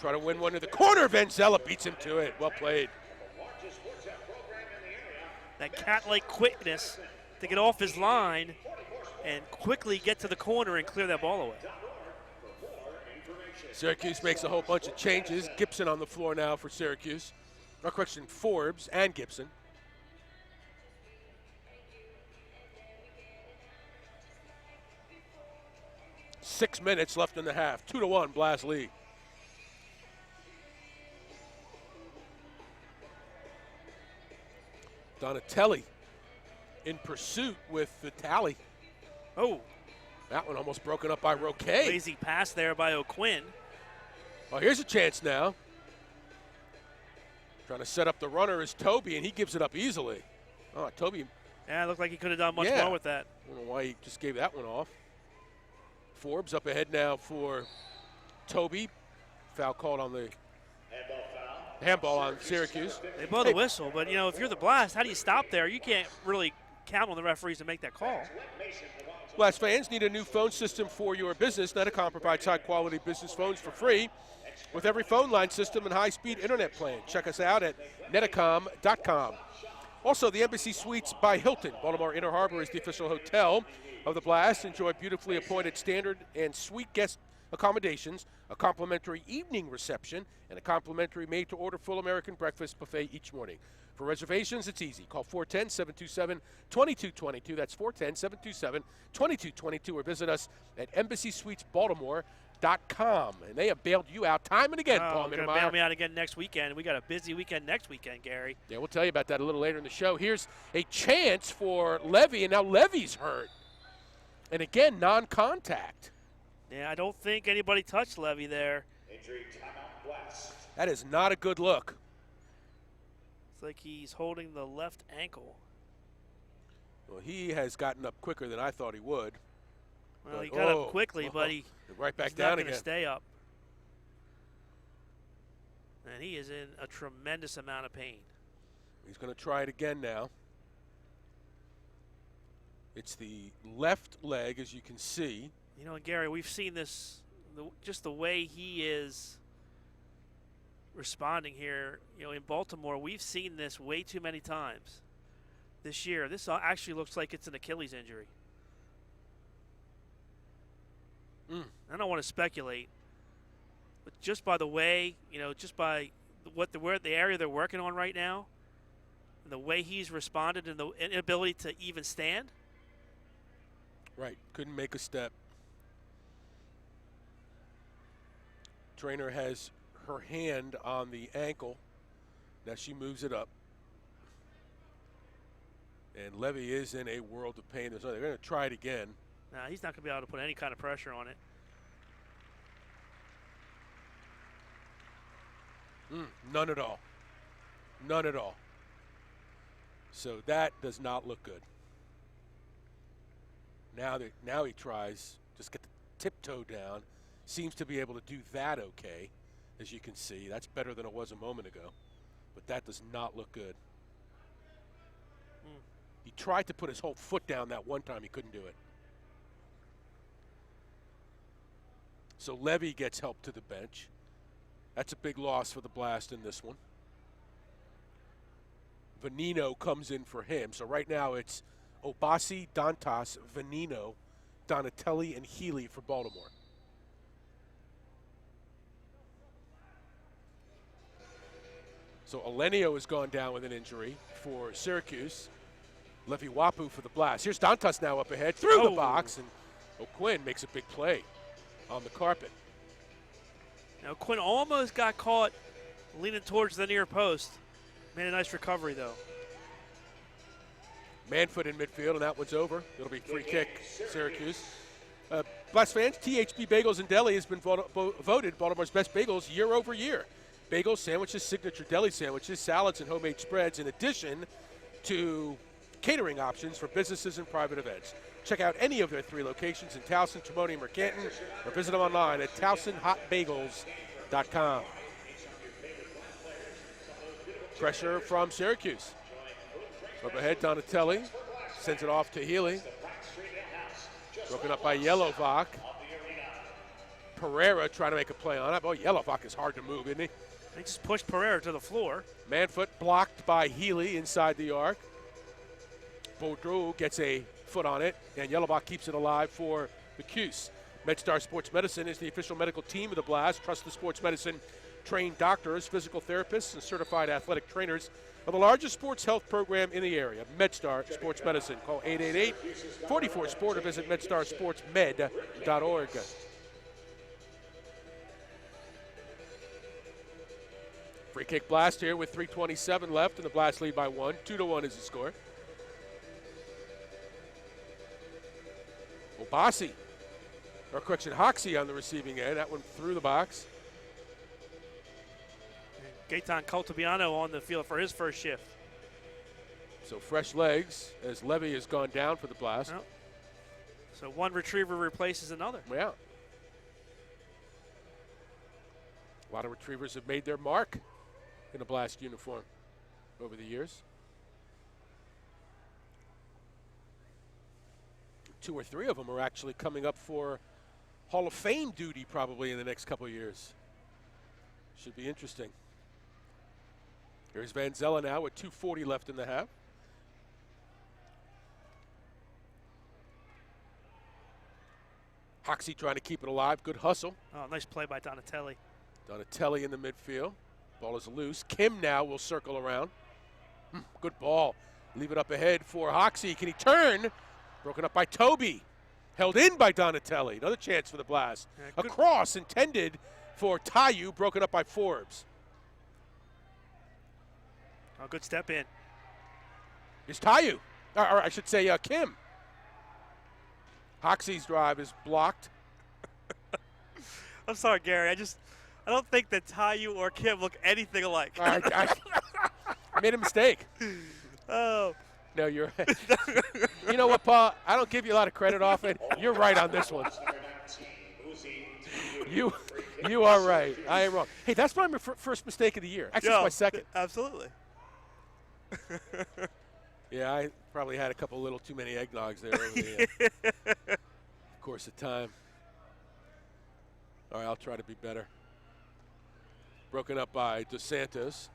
Try to win one to the corner. Vanzella beats him to it. Well played.
That cat-like quickness to get off his line and quickly get to the corner and clear that ball away.
Syracuse makes a whole bunch of changes. Gibson on the floor now for Syracuse. Or correction, Forbes and Gibson. Six minutes left in the half. 2-1 Blast lead. Donatelli in pursuit with the tally.
Oh,
that one almost broken up by Roque.
lazy pass there by O'Quinn.
Oh, here's a chance now. Trying to set up the runner is Toby, and he gives it up easily. Oh, Toby.
Yeah, it looked like he could have done much more with that.
I don't know why he just gave that one off. Forbes up ahead now for Toby. Foul called on the handball on Syracuse.
They blow the whistle, but, you know, if you're the Blast, how do you stop there? You can't really count on the referees to make that call.
Blast fans, need a new phone system for your business. Netacom provides high-quality business phones for free with every phone line system and high-speed internet plan. Check us out at netacom.com. Also, the Embassy Suites by Hilton. Baltimore Inner Harbor is the official hotel of the Blast. Enjoy beautifully appointed standard and suite guest accommodations, a complimentary evening reception, and a complimentary made-to-order full American breakfast buffet each morning. For reservations, it's easy. Call 410-727-2222. That's 410-727-2222. Or visit us at EmbassySuitesBaltimore.com. And they have bailed you out time and again, Paul
They're going to
Mittermeier.
bail me out again next weekend. We got a busy weekend next weekend, Gary.
Yeah, we'll tell you about that a little later in the show. Here's a chance for Levy, and now Levy's hurt. And again, non-contact.
Yeah, I don't think anybody touched Levy there.
Injury timeout Blast.
That is not a good look.
It's like he's holding the left ankle.
Well, he has gotten up quicker than I thought he would.
Well, he got up quickly, but he's
right back
not
down
going to
again.
stay up. And he is in a tremendous amount of pain.
He's going to try it again now. It's the left leg, as you can see.
You know, and Gary, we've seen this, just the way he is responding here, you know, in Baltimore. We've seen this way too many times this year. This actually looks like it's an Achilles injury. I don't want to speculate, but just by the way, you know, just by the area they're working on right now, and the way he's responded and the inability to even stand.
Right, couldn't make a step. Trainer has her hand on the ankle. Now she moves it up. And Levy is in a world of pain. They're going to try it again.
Nah, he's not going to be able to put any kind of pressure on it.
None at all. None at all. So that does not look good. Now he tries, just get the tiptoe down. Seems to be able to do that okay, as you can see. That's better than it was a moment ago. But that does not look good. He tried to put his whole foot down that one time. He couldn't do it. So Levy gets help to the bench. That's a big loss for the Blast in this one. Venino comes in for him. So right now it's Obasi, Dantas, Venino, Donatelli, and Healy for Baltimore. So Elenio has gone down with an injury for Syracuse. Levi Wapu for the Blast. Here's Dantas now up ahead through the box, and O'Quinn makes a big play on the carpet.
Now Quinn almost got caught leaning towards the near post. Made a nice recovery, though.
Manfoot in midfield, and that one's over. It'll be free kick, Syracuse. Blast fans, THB Bagels and Deli has been voted Baltimore's best bagels year over year. Bagels, sandwiches, signature deli sandwiches, salads, and homemade spreads, in addition to catering options for businesses and private events. Check out any of their 3 locations in Towson, Timonium, or Canton, or visit them online at towsonhotbagels.com. Pressure from Syracuse. Up ahead, Donatelli sends it off to Healy. Broken up by Yelovak. Pereira trying to make a play on it. Oh, Yelovak is hard to move, isn't he?
They just pushed Pereira to the floor.
Manfoot blocked by Healy inside the arc. Baudreau gets a foot on it, and Yelovak keeps it alive for the Cuse. MedStar Sports Medicine is the official medical team of the Blast. Trust the sports medicine trained doctors, physical therapists, and certified athletic trainers of the largest sports health program in the area, MedStar Sports Medicine. Call 888-44-SPORT or visit medstarssportsmed.org. Free kick Blast here with 3:27 left, and the Blast lead by 1. 2-1 is the score. Obasi, or correction, Hoxie on the receiving end. That one through the box.
Gaetan Caltabiano on the field for his first shift.
So fresh legs as Levy has gone down for the Blast.
Well, so one retriever replaces another.
Yeah. A lot of retrievers have made their mark in a Blast uniform over the years. 2 or 3 of them are actually coming up for Hall of Fame duty probably in the next couple of years. Should be interesting. Here's Van Zella now with 2:40 left in the half. Hoxie trying to keep it alive. Good hustle.
Oh, nice play by Donatelli.
Donatelli in the midfield. Ball is loose. Kim now will circle around. Good ball. Leave it up ahead for Hoxie. Can he turn? Broken up by Toby. Held in by Donatelli. Another chance for the Blast. A cross intended for Tayu. Broken up by Forbes.
Oh, good step in.
Here's Tayu. Or I should say Kim. Hoxie's drive is blocked.
I'm sorry, Gary. I don't think that Tayu or Kim look anything alike.
I made a mistake.
Oh.
No, you're right. You know what, Paul? I don't give you a lot of credit often. You're right on this one. You are right. I am wrong. Hey, that's my first mistake of the year. Actually, it's my second.
Absolutely.
Yeah, I probably had a couple little too many eggnogs there over the course of time. All right, I'll try to be better. Broken up by Dos Santos.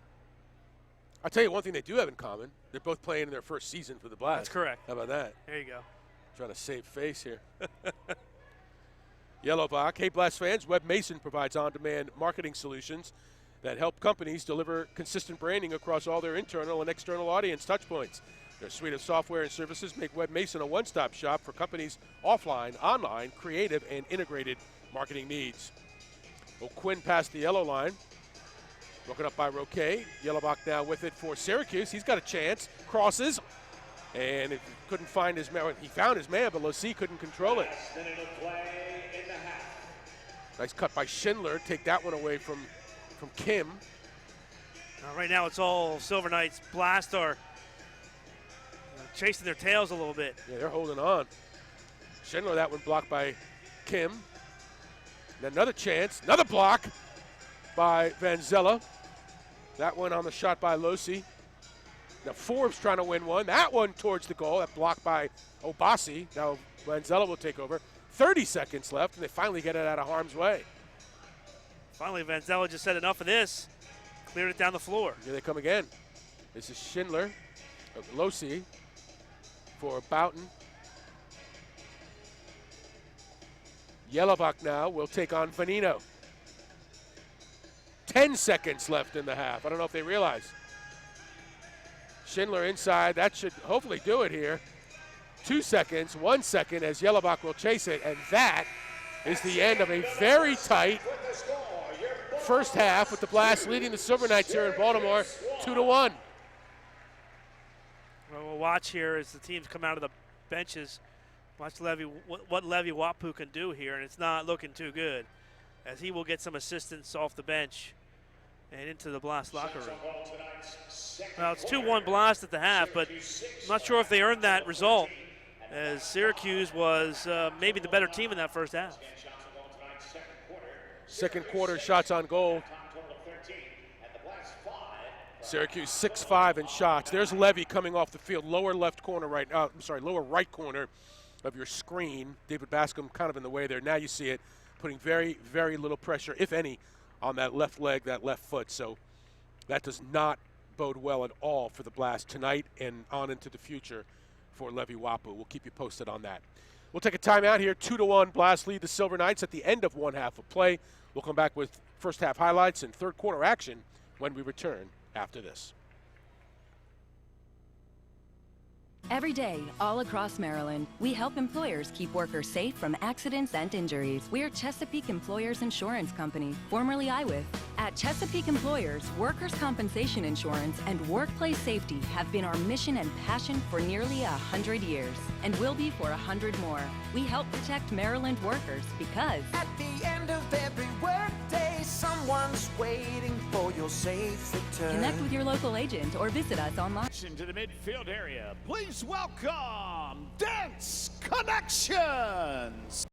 I'll tell you one thing they do have in common. They're both playing in their first season for the Blast.
That's correct.
How about that?
There you go.
Trying to save face here. Yellowbach. Hey, Blast fans, Webb Mason provides on-demand marketing solutions that help companies deliver consistent branding across all their internal and external audience touchpoints. Their suite of software and services make Webb Mason a one-stop shop for companies' offline, online, creative, and integrated marketing needs. O'Quinn past the yellow line. Broken up by Roque. Yellowbach now with it for Syracuse. He's got a chance. Crosses. And it couldn't find his man. He found his man, but Losee couldn't control it. Nice cut by Schindler. Take that one away from Kim.
Right now it's all Silver Knights. Blast are chasing their tails a little bit.
Yeah, they're holding on. Schindler, that one blocked by Kim. And another chance, another block by Vanzella. That one on the shot by Losi. Now Forbes trying to win one. That one towards the goal. That blocked by Obasi. Now Vanzella will take over. 30 seconds left, and they finally get it out of harm's way.
Finally, Vanzella just said enough of this. Cleared it down the floor.
Here they come again. This is Schindler, Losi for Boughton. Yellowbach now will take on Vanino. 10 seconds left in the half. I don't know if they realize. Schindler inside. That should hopefully do it here. 2 seconds, 1 second as Yellowbach will chase it, and that is the end of a very tight first half with the Blast leading the Silver Knights here in Baltimore 2-1.
Well, we'll watch here as the teams come out of the benches. Watch what Levy Wapu can do here, and it's not looking too good, as he will get some assistance off the bench and into the Blast locker room. Well, it's 2-1 Blast at the half, but I'm not sure if they earned that result, as Syracuse was maybe the better team in that first half.
Second quarter shots on goal. Syracuse 6-5 in shots. There's Levy coming off the field, lower left corner lower right corner of your screen. David Bascom kind of in the way there. Now you see it, putting very, very little pressure, if any, on that left leg, that left foot. So that does not bode well at all for the Blast tonight and on into the future for Levy Wapu. We'll keep you posted on that. We'll take a timeout here. 2-1 Blast lead the Silver Knights at the end of one half of play. We'll come back with first half highlights and third quarter action when we return after this.
Every day, all across Maryland, we help employers keep workers safe from accidents and injuries. We're Chesapeake Employers Insurance Company, formerly IWIF. At Chesapeake Employers, workers' compensation insurance and workplace safety have been our mission and passion for nearly 100 years, and will be for 100 more. We help protect Maryland workers because
at the end of every workday, someone's waiting for your safe return.
Connect with your local agent or visit us online.
Into the midfield area. Please welcome Dance Connections.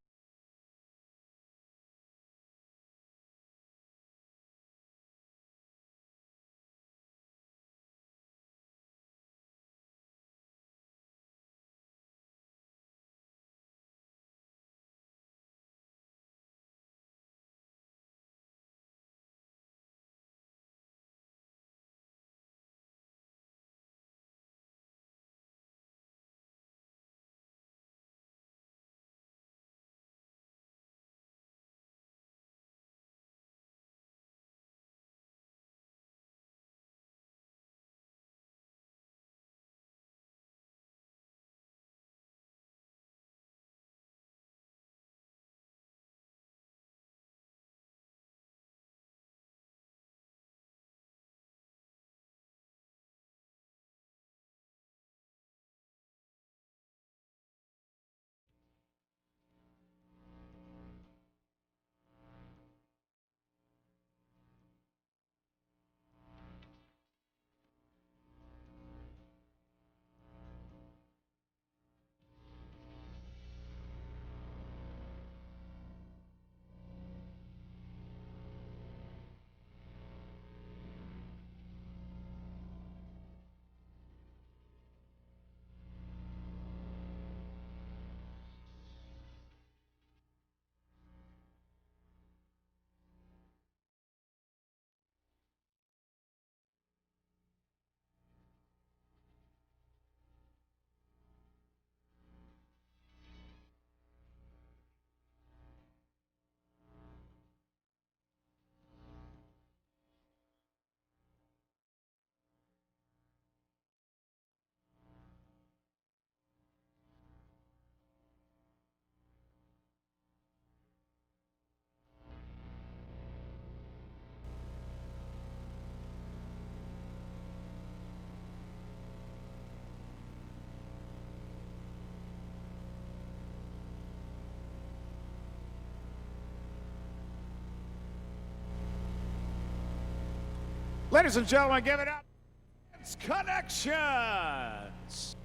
Ladies and gentlemen, give it up. It's Connections.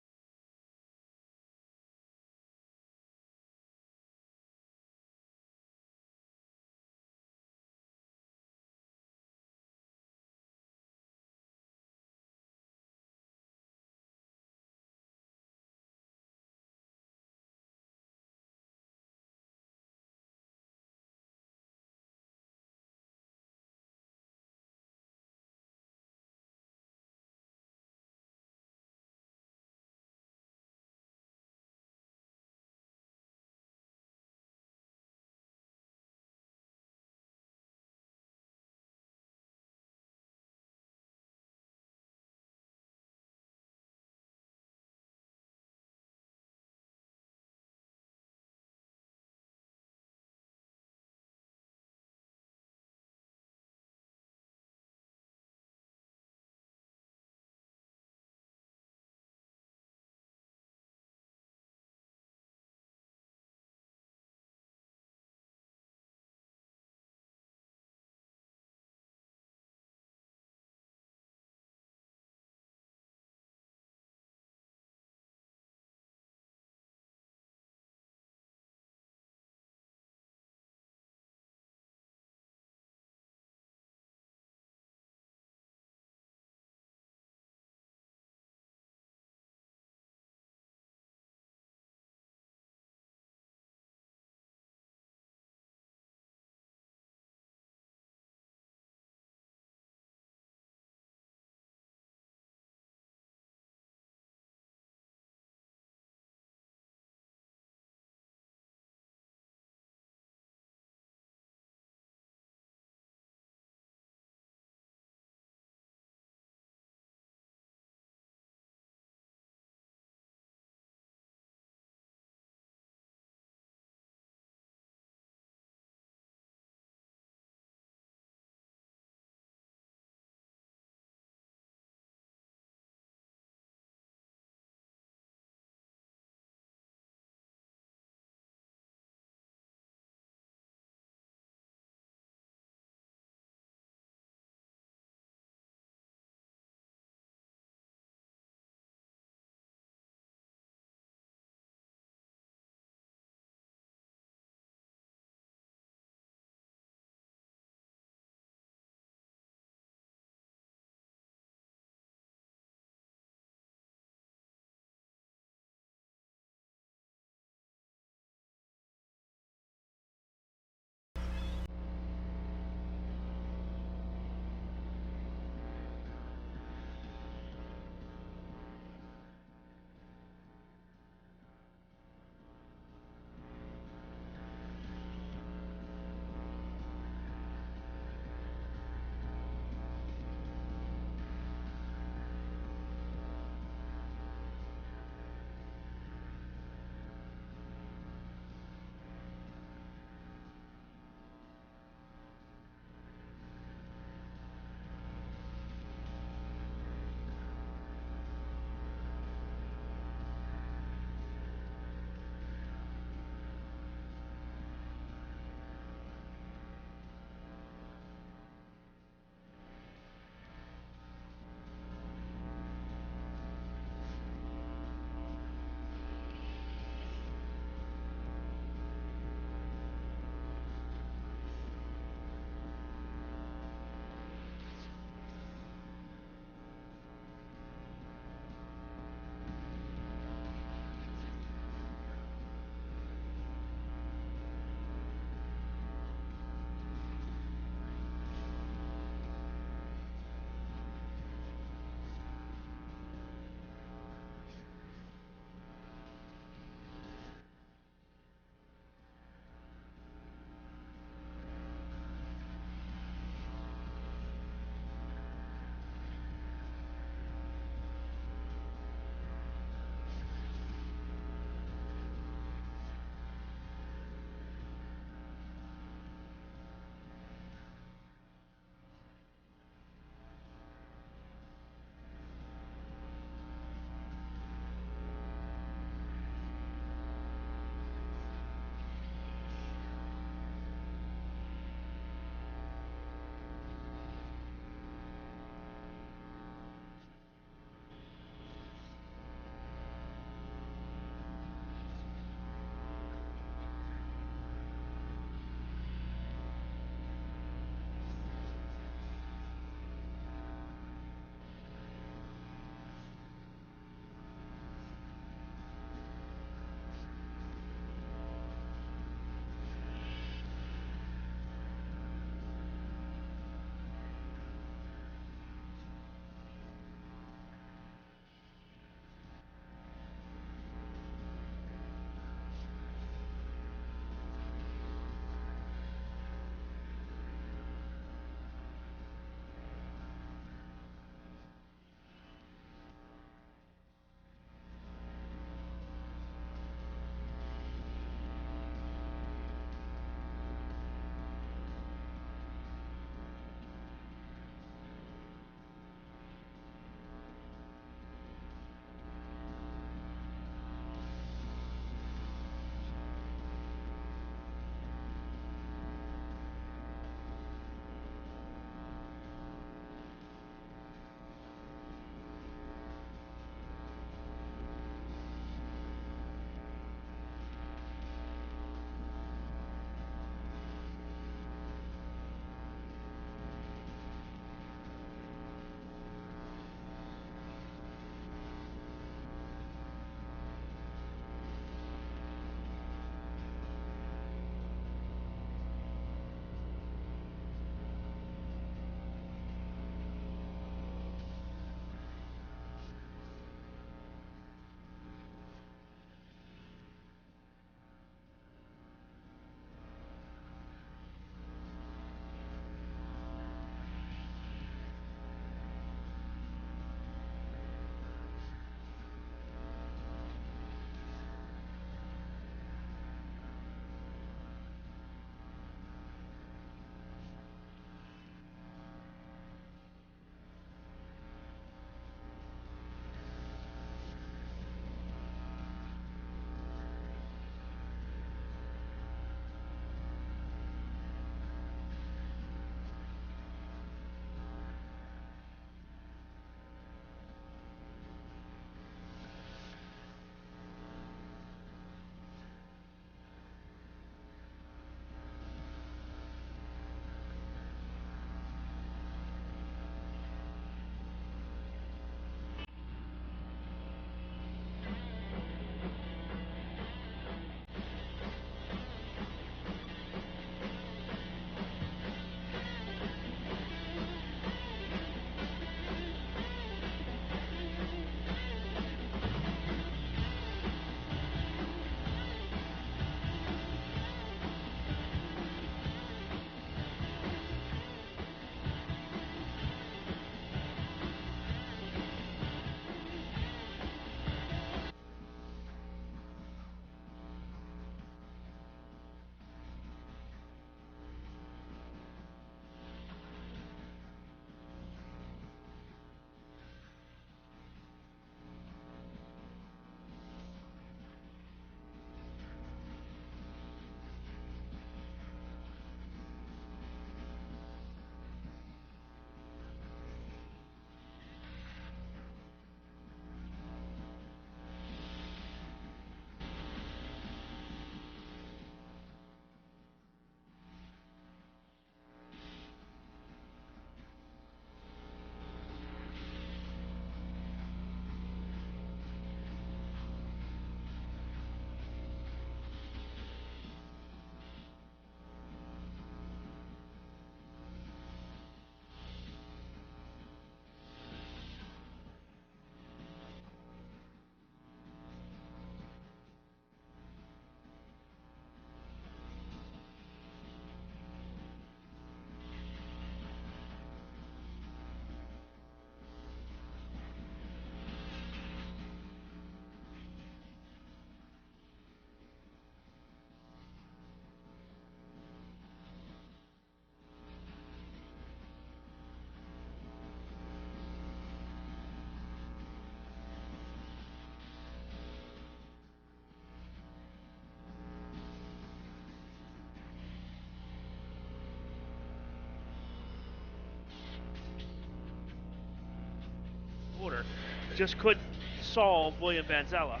just couldn't solve William Banzella.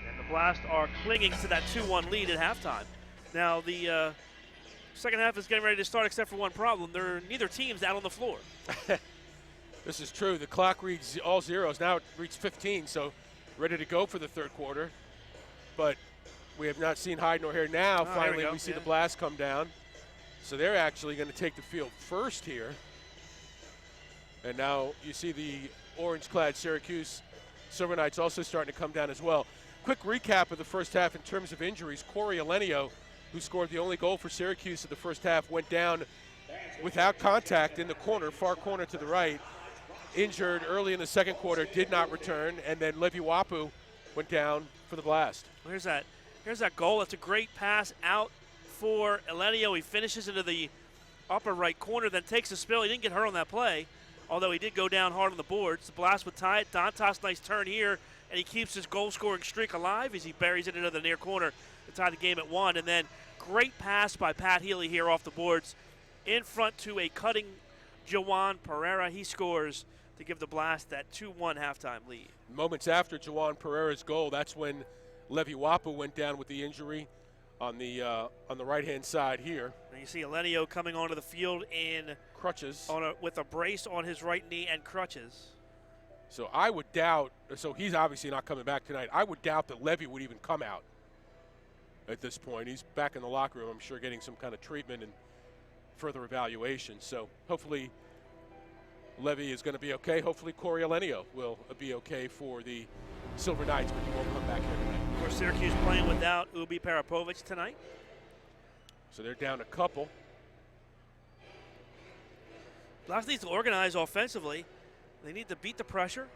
And the Blast are clinging to that 2-1 lead at halftime. Now the second half is getting ready to start, except for one problem. Neither team's out on the floor.
This is true. The clock reads all zeros. Now it reads 15, so ready to go for the third quarter. But we have not seen hide nor hair. Now, finally, we see the Blast come down. So they're actually going to take the field first here. And now you see the orange-clad Syracuse Silver Knights also starting to come down as well. Quick recap of the first half in terms of injuries. Corey Elenio, who scored the only goal for Syracuse in the first half, went down without contact in the corner, far corner to the right. Injured early in the second quarter, did not return, and then Levi Wapu went down for the Blast.
Here's that goal. That's a great pass out for Elenio. He finishes into the upper right corner, then takes a spill. He didn't get hurt on that play, although he did go down hard on the boards. The Blast would tie it. Dantas, nice turn here, and he keeps his goal-scoring streak alive as he buries it into the near corner to tie the game at 1. And then great pass by Pat Healy here off the boards in front to a cutting Jawan Pereira. He scores to give the Blast that 2-1 halftime lead.
Moments after Jawan Pereira's goal, that's when Levi Wapu went down with the injury on the right-hand side here.
And you see Elenio coming onto the field in
crutches,
with a brace on his right knee and crutches.
So I would doubt, so he's obviously not coming back tonight. I would doubt that Levi would even come out at this point. He's back in the locker room, I'm sure, getting some kind of treatment and further evaluation. So hopefully Levi is going to be okay. Hopefully Corey Elenio will be okay for the Silver Knights, but he won't come back here tonight.
Of course, Syracuse playing without Ubi Parapovic tonight.
So they're down a couple.
Blast needs to organize offensively. They need to beat the pressure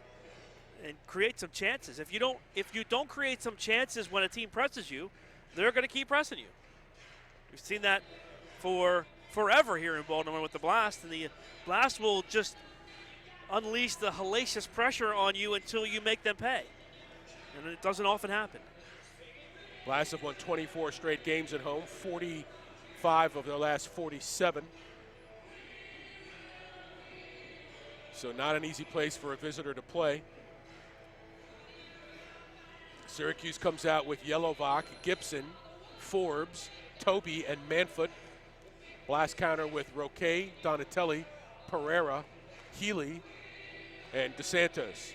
and create some chances. If you don't create some chances when a team presses you, they're going to keep pressing you. We've seen that for forever here in Baltimore with the Blast, and the Blast will just unleash the hellacious pressure on you until you make them pay. And it doesn't often happen.
Blast have won 24 straight games at home, 45 of their last 47. So not an easy place for a visitor to play. Syracuse comes out with Yelovak, Gibson, Forbes, Toby, and Manfoot. Blast counter with Roque, Donatelli, Pereira, Healy, and DeSantos.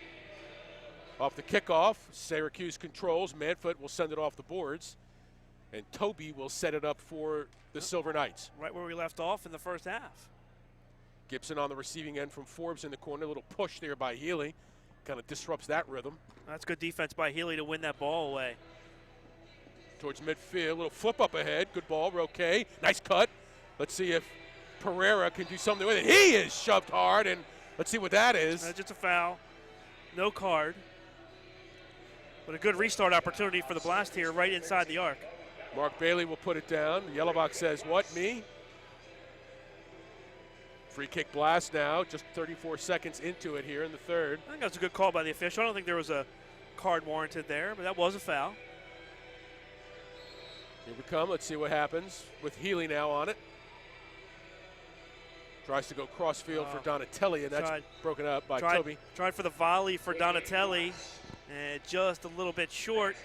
Off the kickoff, Syracuse controls. Manfoot will send it off the boards, and Toby will set it up for the Silver Knights.
Right where we left off in the first half.
Gibson on the receiving end from Forbes in the corner. A little push there by Healy. Kind of disrupts that rhythm.
That's good defense by Healy to win that ball away.
Towards midfield, a little flip up ahead. Good ball, Roque. Nice cut. Let's see if Pereira can do something with it. He is shoved hard, and let's see what that is.
Just a foul. No card. But a good restart opportunity for the Blast here right inside the arc.
Mark Bailey will put it down. Yelovak says, what, me? Free kick Blast now, just 34 seconds into it here in the third.
I think that was a good call by the official. I don't think there was a card warranted there, but that was a foul.
Here we come. Let's see what happens with Healy now on it. Tries to go crossfield for Donatelli, and that's broken up by Toby.
Tried for the volley for Donatelli, and just a little bit short.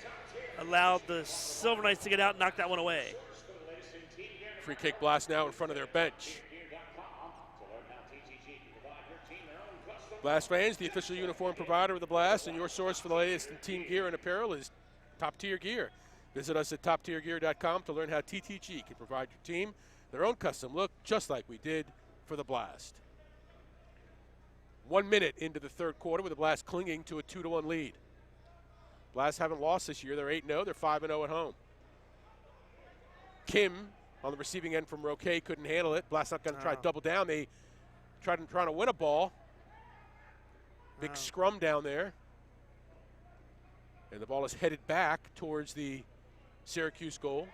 Allowed the Silver Knights to get out and knock that one away.
Free kick Blast now in front of their bench. Blast fans, the official uniform provider of the Blast and your source for the latest in team gear and apparel is Top Tier Gear. Visit us at toptiergear.com to learn how TTG can provide your team their own custom look, just like we did for the Blast. 1 minute into the third quarter with the Blast clinging to a 2-1 lead. Blast haven't lost this year. They're 8-0. They're 5-0 at home. Kim on the receiving end from Roque couldn't handle it. Blast not going to try to double down. They trying to win a ball. Big scrum down there. And the ball is headed back towards the Syracuse goal.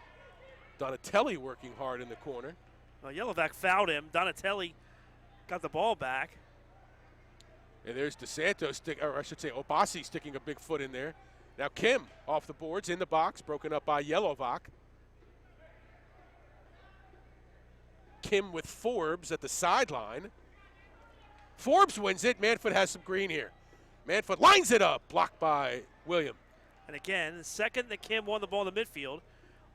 Donatelli working hard in the corner.
Well, Yelovak fouled him. Donatelli got the ball back.
And there's DeSantos, or I should say Obasi sticking a big foot in there. Now Kim off the boards in the box, broken up by Yelovak. Kim with Forbes at the sideline. Forbes wins it. Manfoot has some green here. Manfoot lines it up, blocked by William.
And again, the second that Kim won the ball in the midfield,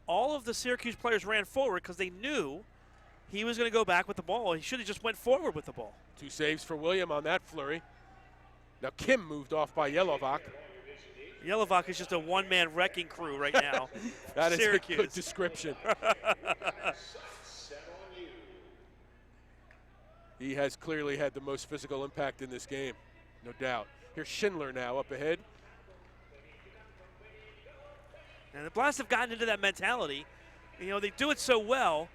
all of the Syracuse players ran forward because they knew he was going to go back with the ball. He should have just went forward with the ball.
2 saves for William on that flurry. Now Kim moved off by Yelovak.
Yelovak is just a one-man wrecking crew right now.
That
Syracuse.
is a good description. He has clearly had the most physical impact in this game, no doubt. Here's Schindler now up ahead.
And the Blast have gotten into that mentality. You know, they do it so well.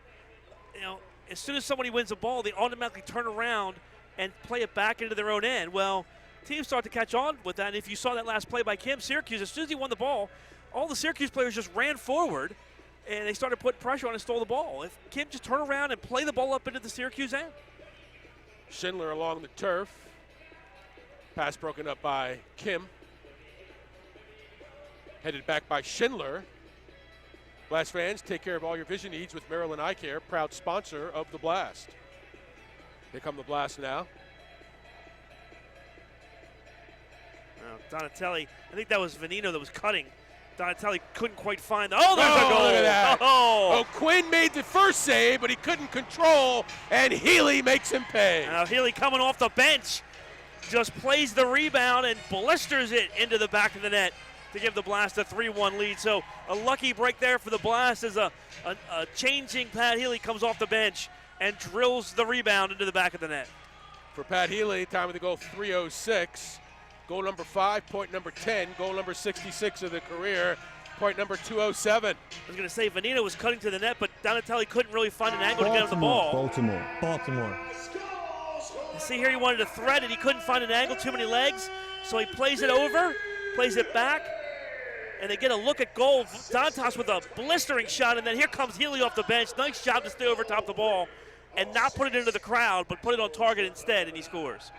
You know, as soon as somebody wins a ball, they automatically turn around and play it back into their own end. Well, teams start to catch on with that. And if you saw that last play by Kim, Syracuse, as soon as he won the ball, all the Syracuse players just ran forward and they started putting pressure on and stole the ball. If Kim just turn around and play the ball up into the Syracuse end.
Schindler along the turf. Pass broken up by Kim. Headed back by Schindler. Blast fans, take care of all your vision needs with Maryland Eye Care, proud sponsor of the Blast. Here come the Blast now.
Donatelli, I think that was Venino that was cutting. Donatelli couldn't quite find the, oh, there's a goal.
Look at that.
Oh.
Quinn made the first save, but he couldn't control, and Healy makes him pay.
Now Healy coming off the bench, just plays the rebound and blisters it into the back of the net to give the Blast a 3-1 lead. So a lucky break there for the Blast as a changing Pat Healy comes off the bench and drills the rebound into the back of the net.
For Pat Healy, time of the goal 3:06. Goal number 5, point number 10, goal number 66 of the career, point number 207.
I was going to say Venino was cutting to the net, but Donatelli couldn't really find an angle to get on the ball.
Baltimore.
You see here he wanted to thread it. He couldn't find an angle, too many legs, so he plays it over, plays it back, and they get a look at goal. Dantas with a blistering shot, and then here comes Healy off the bench. Nice job to stay over top the ball and not put it into the crowd, but put it on target instead, and he scores.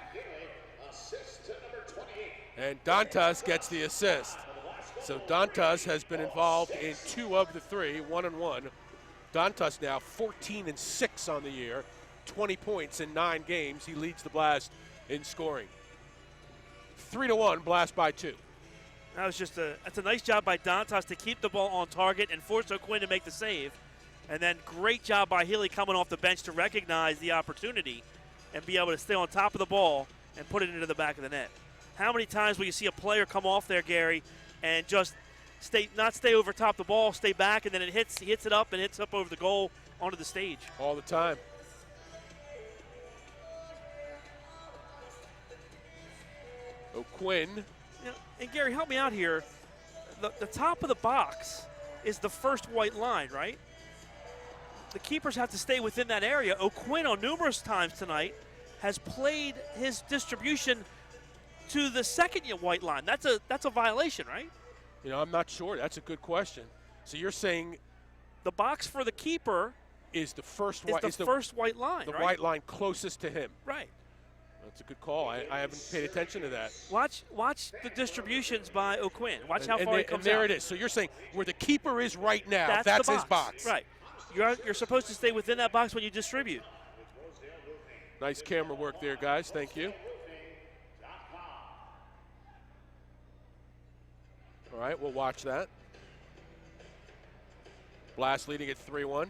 And Dantas gets the assist. So Dantas has been involved in 2 of the 3, 1-1. Dantas now 14-6 on the year, 20 points in 9 games. He leads the Blast in scoring. 3-1, Blast by 2.
That was just that's a nice job by Dantas to keep the ball on target and force O'Quinn to make the save. And then great job by Healy coming off the bench to recognize the opportunity and be able to stay on top of the ball and put it into the back of the net. How many times will you see a player come off there, Gary, and just not stay over top the ball, stay back, and then he hits it up and hits up over the goal onto the stage?
All the time. O'Quinn.
You know, and Gary, help me out here. The top of the box is the first white line, right? The keepers have to stay within that area. O'Quinn on numerous times tonight has played his distribution to the second white line. That's a violation, right?
You know, I'm not sure. That's a good question. So you're saying
the box for the keeper
is the first
first white line,
the
right?
white line closest to him.
Right.
That's a good call. I haven't paid attention to that.
Watch the distributions by O'Quinn. Watch how far he comes
out. And there
out.
it is. So you're saying where the keeper is right now,
that's
his box.
Right. You're supposed to stay within that box when you distribute.
Nice camera work there, guys. Thank you. All right, we'll watch that. Blast leading at 3-1.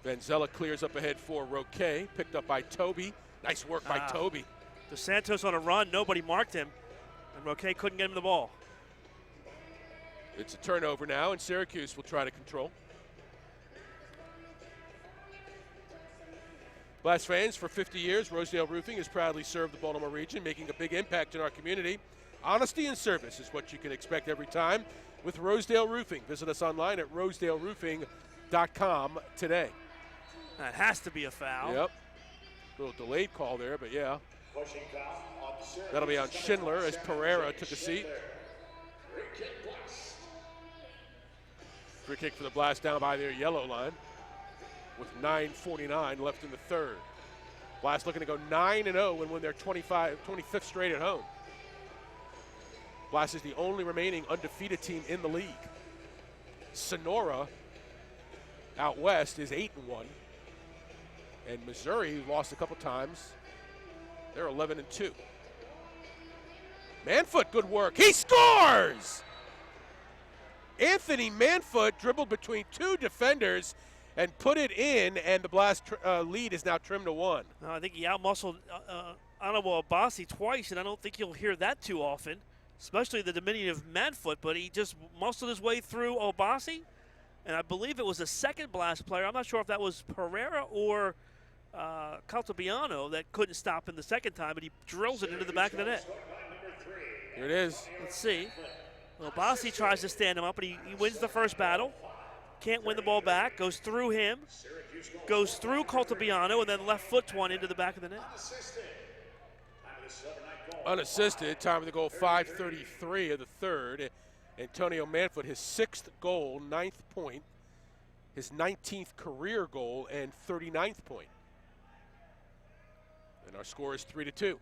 Vanzella clears up ahead for Roque, picked up by Toby. Nice work by Toby.
Dos Santos on a run, nobody marked him, and Roque couldn't get him the ball.
It's a turnover now, and Syracuse will try to control. Blast fans, for 50 years, Rosedale Roofing has proudly served the Baltimore region, making a big impact in our community. Honesty and service is what you can expect every time with Rosedale Roofing. Visit us online at rosedaleroofing.com today.
That has to be a foul.
Yep. A little delayed call there, but yeah. That'll be on Schindler as Pereira took a seat. Free kick for the Blast down by their yellow line with 9:49 left in the third. Blast looking to go 9-0 and win their 25th straight at home. Blast is the only remaining undefeated team in the league. Sonora out west is 8-1. And Missouri, who lost a couple times, they're 11-2. Manfoot, good work. He scores! Anthony Manfoot dribbled between two defenders and put it in, and the Blast lead is now trimmed to 1.
No, I think he outmuscled Honorable Abbasi twice, and I don't think you'll hear that too often, especially the diminutive Manfoot, but he just muscled his way through Abbasi, and I believe it was a second Blast player. I'm not sure if that was Pereira or Caltabiano that couldn't stop him the second time, but he drills it into the back of the net.
Here it is.
Let's see. Well, Abbasi tries to stand him up, but he wins the first battle. Can't win the ball back. Goes through him. Goes through Caltabiano, and then left foot one into the back of the net.
Unassisted. Time of the goal, 5:33 of the third. Antonio Manfoot, his 6th goal, 9th point. His 19th career goal and 39th point. And our score is 3-2.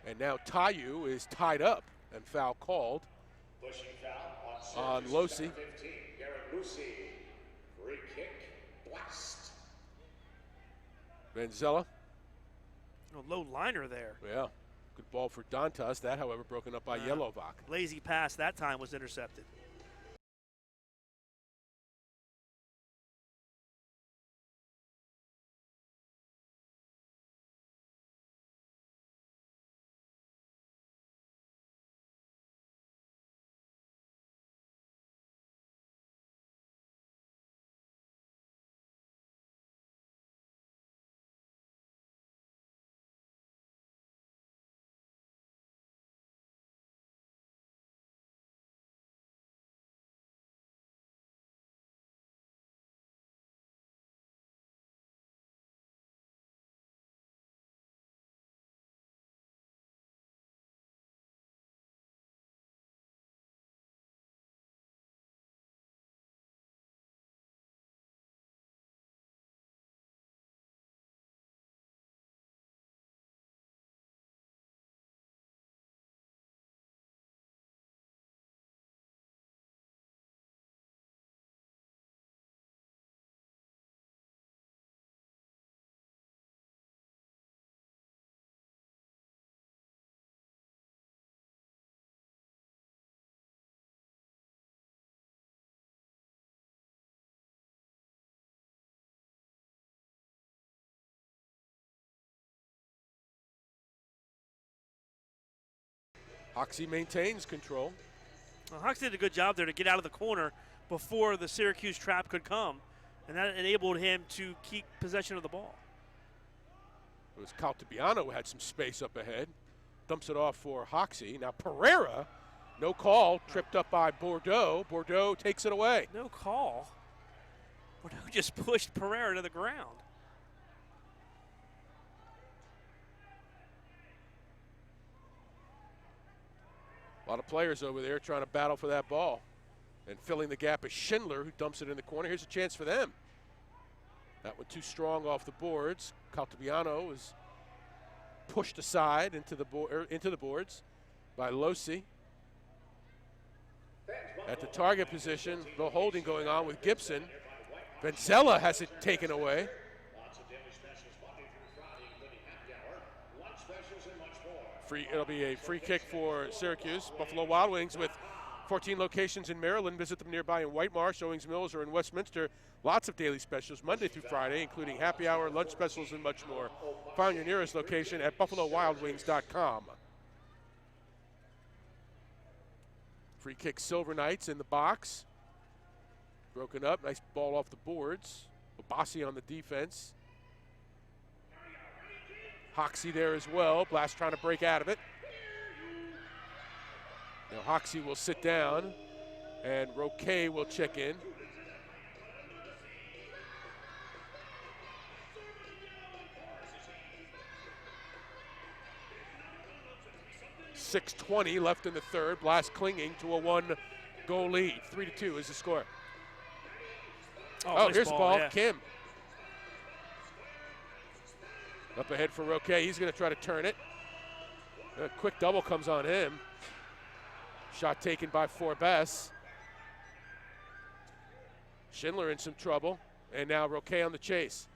And now Tayu is tied up and foul called on Losi.
Free kick, Blast.
Benzella.
A low liner there.
Yeah. Good ball for Dantas. That, however, broken up by Yelovak.
Lazy pass that time was intercepted.
Hoxie maintains control.
Well, Hawks did a good job there to get out of the corner before the Syracuse trap could come, and that enabled him to keep possession of the ball.
It was Caltabiano who had some space up ahead. Dumps it off for Hoxie. Now Pereira, no call, tripped up by Bordeaux. Bordeaux takes it away.
No call. Bordeaux just pushed Pereira to the ground.
A lot of players over there trying to battle for that ball. And filling the gap is Schindler, who dumps it in the corner. Here's a chance for them. That one too strong off the boards. Caltabiano is pushed aside into the boards by Losi. At the target position, no holding going on with Gibson. Benzella has it taken away. It'll be a free kick for Syracuse. Buffalo Wild Wings with 14 locations in Maryland. Visit them nearby in White Marsh, Owings Mills, or in Westminster. Lots of daily specials Monday through Friday, including happy hour, lunch specials, and much more. Find your nearest location at buffalowildwings.com. Free kick, Silver Knights in the box. Broken up, nice ball off the boards. Abbasi on the defense. Hoxie there as well. Blast trying to break out of it. Now Hoxie will sit down, and Roque will check in. .620 left in the third. Blast clinging to a one-goal lead. 3-2 is the score.
Oh,
here's the ball.
Yeah.
Kim. Up ahead for Roque. He's going to try to turn it. A quick double comes on him. Shot taken by Forbes. Schindler in some trouble. And now Roque on the chase.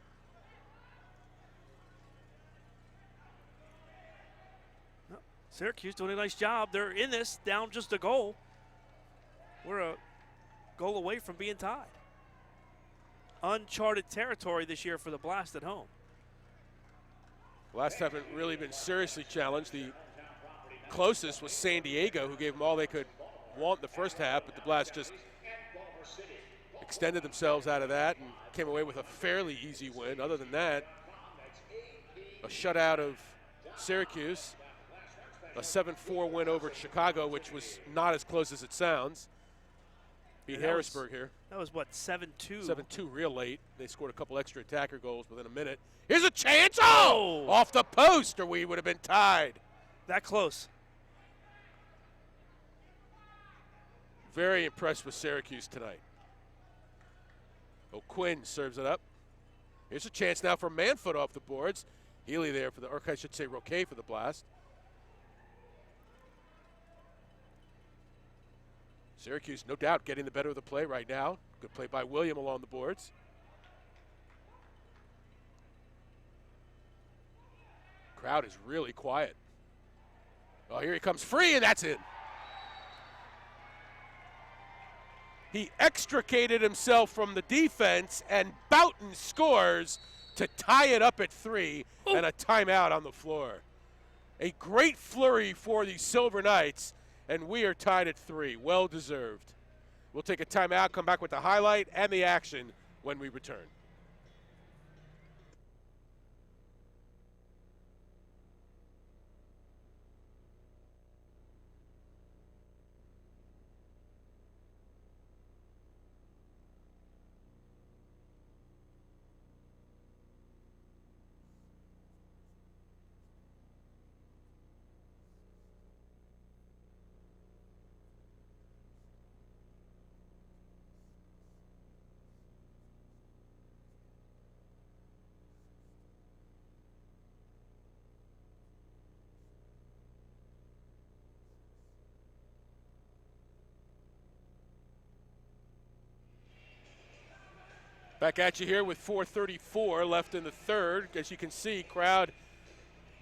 Syracuse doing a nice job. They're in this, down just a goal. We're a goal away from being tied. Uncharted territory this year for the Blast at home.
Blast haven't really been seriously challenged. The closest was San Diego, who gave them all they could want in the first half, but the Blast just extended themselves out of that and came away with a fairly easy win. Other than that, a shutout of Syracuse, a 7-4 win over Chicago, which was not as close as it sounds. Beat Harrisburg here.
That was what, 7-2?
7-2 real late. They scored a couple extra attacker goals within a minute. Here's a chance. Oh! Off the post, or we would have been tied.
That close.
Very impressed with Syracuse tonight. O'Quinn serves it up. Here's a chance now for Manfoot off the boards. Healy there for the, or I should say Roquet for the Blast. Syracuse, no doubt, getting the better of the play right now. Good play by William along the boards. Crowd is really quiet. Oh, here he comes free, and that's in. He extricated himself from the defense, and Boughton scores to tie it up at 3, and a timeout on the floor. A great flurry for the Silver Knights, and we are tied at 3. Well deserved. We'll take a timeout, come back with the highlight and the action when we return. Back at you here with 4:34 left in the third. As you can see, crowd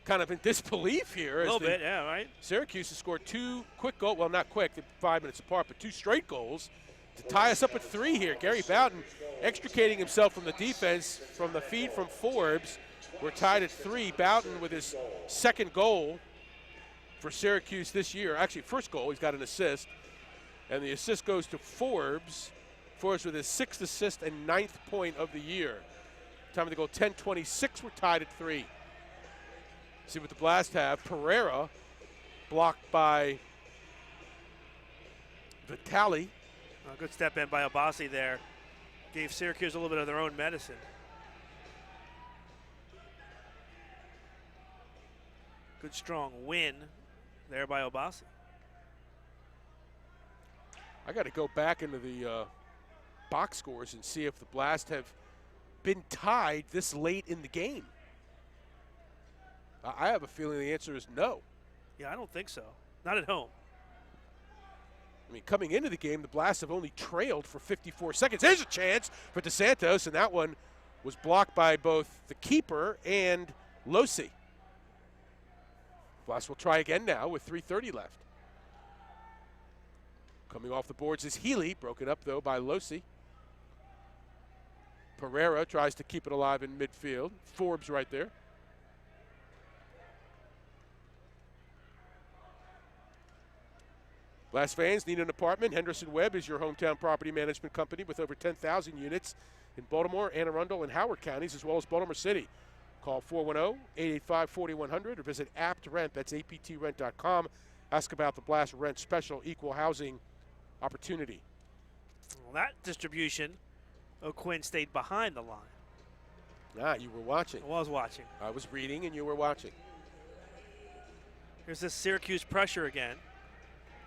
kind of in disbelief here.
A little bit, yeah, right.
Syracuse has scored 2 quick goals. Well, not quick, 5 minutes apart, but 2 straight goals to tie us up at 3 here. Gary Boughton extricating himself from the defense from the feed from Forbes. We're tied at 3. Boughton with his second goal for Syracuse this year. Actually, first goal, he's got an assist. And the assist goes to Forbes. Forbes with his 6th assist and 9th point of the year. Time of the goal, 10:26. We're tied at 3. See what the Blast have. Pereira blocked by Vitali.
Good step in by Abassi there. Gave Syracuse a little bit of their own medicine. Good strong win there by Abassi.
I got to go back into the box scores and see if the Blast have been tied this late in the game. I have a feeling the answer is no.
Yeah, I don't think so. Not at home.
I mean, coming into the game, the Blast have only trailed for 54 seconds. There's a chance for DeSantos, and that one was blocked by both the keeper and Losi. Blast will try again now with 3:30 left. Coming off the boards is Healy, broken up, though, by Losi. Pereira tries to keep it alive in midfield. Forbes right there. Blast fans need an apartment. Henderson Webb is your hometown property management company with over 10,000 units in Baltimore, Anne Arundel, and Howard counties, as well as Baltimore City. Call 410-885-4100 or visit APT-RENT. That's aptrent.com. Ask about the Blast Rent Special Equal Housing Opportunity.
Well, that distribution, O'Quinn stayed behind the line.
Ah, you were watching.
I was watching.
I was reading and you were watching.
Here's this Syracuse pressure again.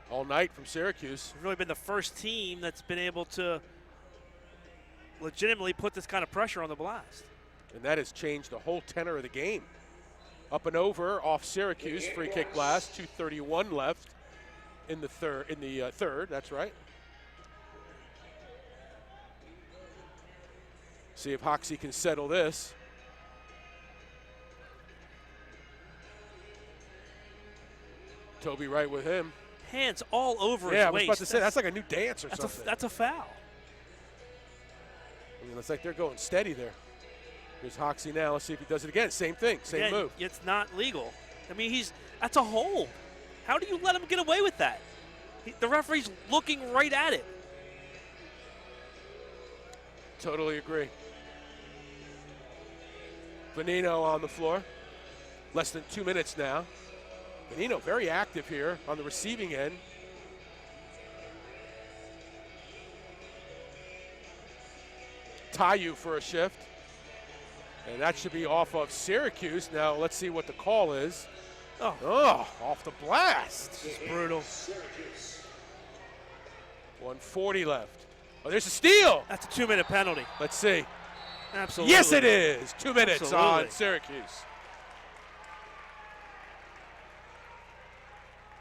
All night from Syracuse.
They've really been the first team that's been able to legitimately put this kind of pressure on the Blast.
And that has changed the whole tenor of the game. Up and over off Syracuse, free kick Blast, 2:31 left in the third, that's right. See if Hoxie can settle this. Toby right with him.
Hands all over his waist.
Yeah, I was about to say, that's like a new dance or something.
That's a foul.
I mean, it's like they're going steady there. Here's Hoxie now. Let's see if he does it again. Same thing, same move.
It's not legal. I mean, that's a hold. How do you let him get away with that? The referee's looking right at it.
Totally agree. Venino on the floor. Less than 2 minutes now. Venino very active here on the receiving end. Tayu for a shift. And that should be off of Syracuse. Now let's see what the call is. Oh, off the blast.
It's brutal.
1:40 left. Oh, there's a steal.
That's a 2-minute penalty.
Let's see.
Absolutely.
Yes, it is. 2 minutes
Absolutely.
on Syracuse.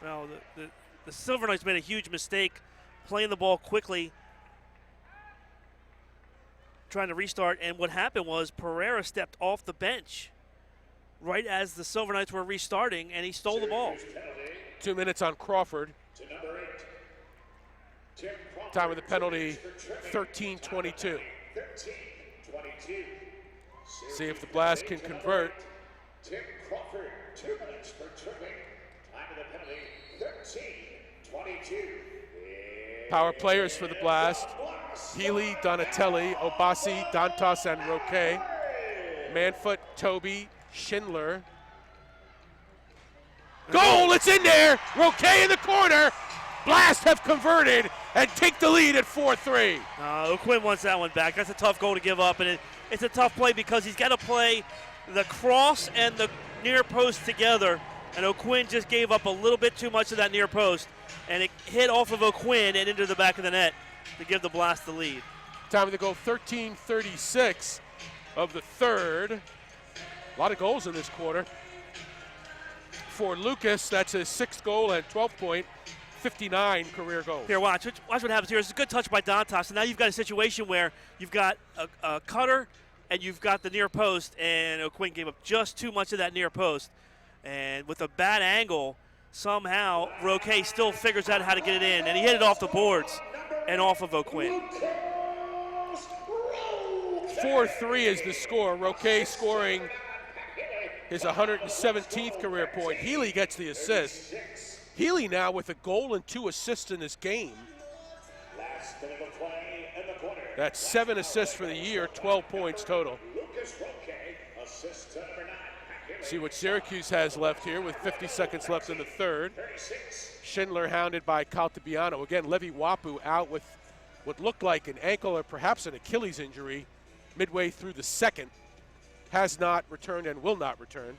Well, the Silver Knights made a huge mistake playing the ball quickly, trying to restart, and what happened was Pereira stepped off the bench right as the Silver Knights were restarting, and he stole the ball.
2 minutes on Crawford. Time of the penalty, 13:22. See if the Blast can convert.
Tim Crawford, 2 minutes for tripping. Time of the penalty, 13:22.
Power players for the Blast. Healy, Donatelli, Obasi, Dantas, and Roque. Manfoot, Toby, Schindler. Goal, it's in there! Roque in the corner. Blast have converted and take the lead at 4-3.
O'Quinn wants that one back. That's a tough goal to give up, and it's a tough play because he's got to play the cross and the near post together, and O'Quinn just gave up a little bit too much of that near post, and it hit off of O'Quinn and into the back of the net to give the Blast the lead.
Time of the goal, 13:36 of the third. A lot of goals in this quarter. For Lucas, that's his 6th goal and 12-point, 59 career goals.
Here, watch what happens here. It's a good touch by Dantas, and now you've got a situation where you've got a cutter and you've got the near post, and O'Quinn gave up just too much of that near post. And with a bad angle, somehow Roque still figures out how to get it in, and he hit it off the boards and off of O'Quinn.
4-3 is the score. Roque scoring his 117th career point. Healy gets the assist. Healy now with a goal and 2 assists in this game. That's 7 assists for the year, 12 points total. See what Syracuse has left here with 50 seconds left in the third. Schindler hounded by Caltabiano. Again, Levi Wapu out with what looked like an ankle or perhaps an Achilles injury midway through the second. Has not returned and will not return.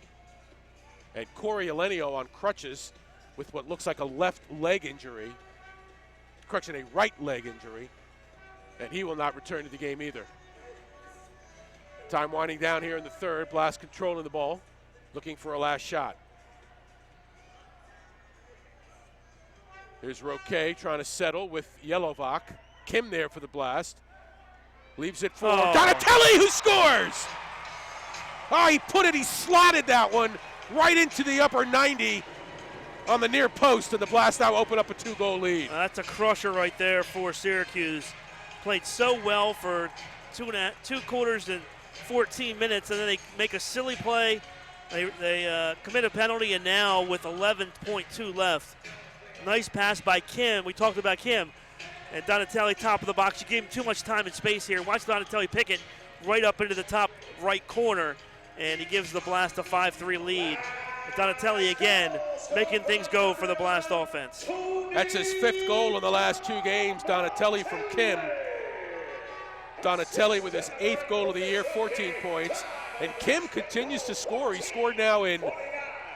And Corey Elenio on crutches with what looks like a left leg injury. Correction, a right leg injury. And he will not return to the game either. Time winding down here in the third. Blast controlling the ball, looking for a last shot. Here's Roque trying to settle with Yelovac. Kim there for the Blast. Leaves it for Donatelli, who scores! Oh, he put it, he slotted that one right into the upper 90 on the near post, and the Blast now open up a 2-goal lead.
That's a crusher right there for Syracuse. Played so well for 2 quarters and 14 minutes, and then they make a silly play. They commit a penalty, and now with 11.2 left. Nice pass by Kim. We talked about Kim. And Donatelli, top of the box. You gave him too much time and space here. Watch Donatelli pick it right up into the top right corner, and he gives the Blast a 5-3 lead. Donatelli again making things go for the Blast offense.
That's his 5th goal in the last 2 games. Donatelli from Kim. Donatelli with his 8th goal of the year, 14 points. And Kim continues to score. He scored now in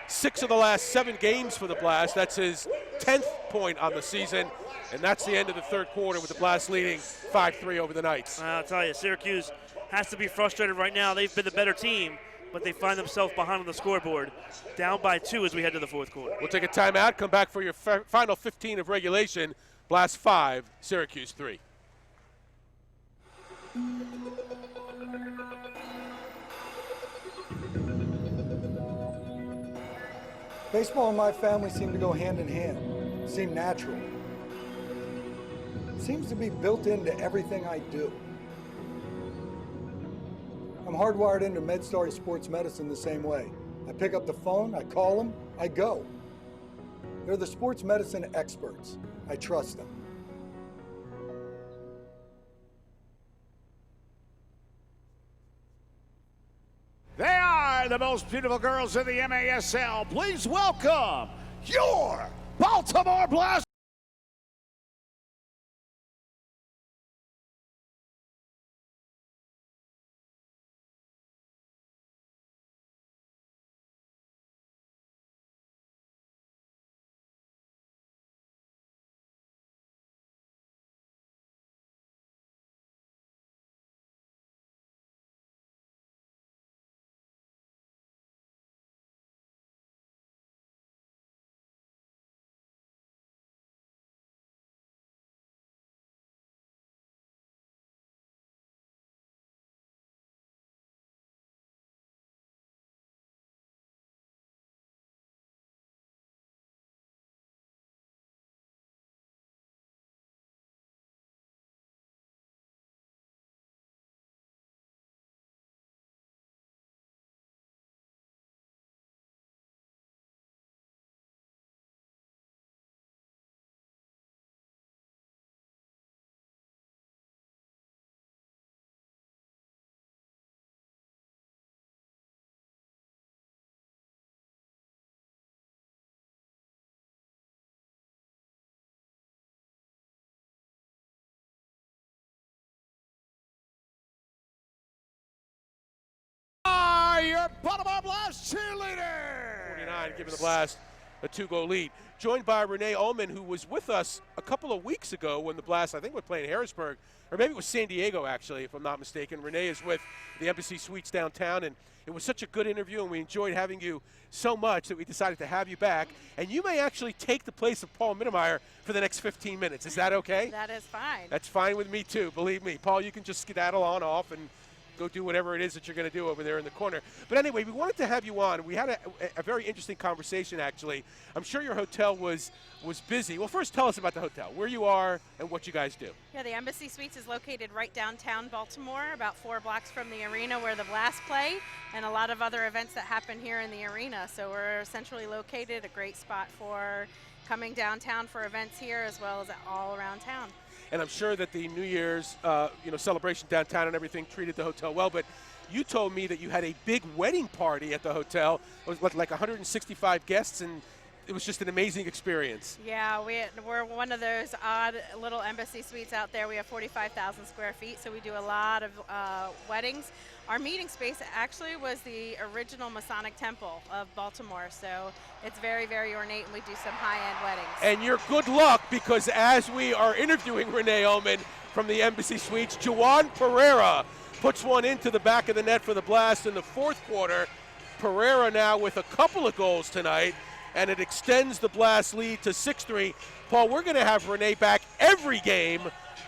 6 of the last 7 games for the Blast. That's his 10th point on the season. And that's the end of the third quarter with the Blast leading 5-3 over the Knights.
I'll tell you, Syracuse has to be frustrated right now. They've been the better team, but they find themselves behind on the scoreboard, down by 2 as we head to the fourth quarter.
We'll take a timeout, come back for your final 15 of regulation. Blast 5, Syracuse 3.
Baseball and my family seem to go hand in hand, seem natural. Seems to be built into everything I do. I'm hardwired into MedStar and sports medicine the same way. I pick up the phone, I call them, I go. They're the sports medicine experts. I trust them.
They are the most beautiful girls in the MASL. Please welcome your Baltimore Blast. Your Baltimore Blast cheerleader.
49 giving the Blast a 2-goal lead. Joined by Renee Ullman, who was with us a couple of weeks ago when the Blast, I think, were playing Harrisburg, or maybe it was San Diego, actually, if I'm not mistaken. Renee is with the Embassy Suites downtown, and it was such a good interview, and we enjoyed having you so much that we decided to have you back. And you may actually take the place of Paul Mittermeier for the next 15 minutes. Is that okay?
That is fine.
That's fine with me, too. Believe me. Paul, you can just skedaddle on off and go do whatever it is that you're going to do over there in the corner. But anyway, we wanted to have you on. We had a very interesting conversation, actually. I'm sure your hotel was busy. Well, first tell us about the hotel, where you are and what you guys do.
Yeah, the Embassy Suites is located right downtown Baltimore, about 4 blocks from the arena where the Blast play, and a lot of other events that happen here in the arena. So we're centrally located, a great spot for coming downtown for events here as well as all around town.
And I'm sure that the New Year's celebration downtown and everything treated the hotel well, but you told me that you had a big wedding party at the hotel. It was like 165 guests, and it was just an amazing experience.
Yeah, we're one of those odd little Embassy Suites out there. We have 45,000 square feet, so we do a lot of weddings. Our meeting space actually was the original Masonic Temple of Baltimore, so it's very, very ornate, and we do some high-end weddings.
And you're good luck, because as we are interviewing Renee Ullman from the Embassy Suites, Juwan Pereira puts one into the back of the net for the Blast in the 4th quarter. Pereira now with a couple of goals tonight, and it extends the Blast lead to 6-3. Paul, we're going to have Renee back every game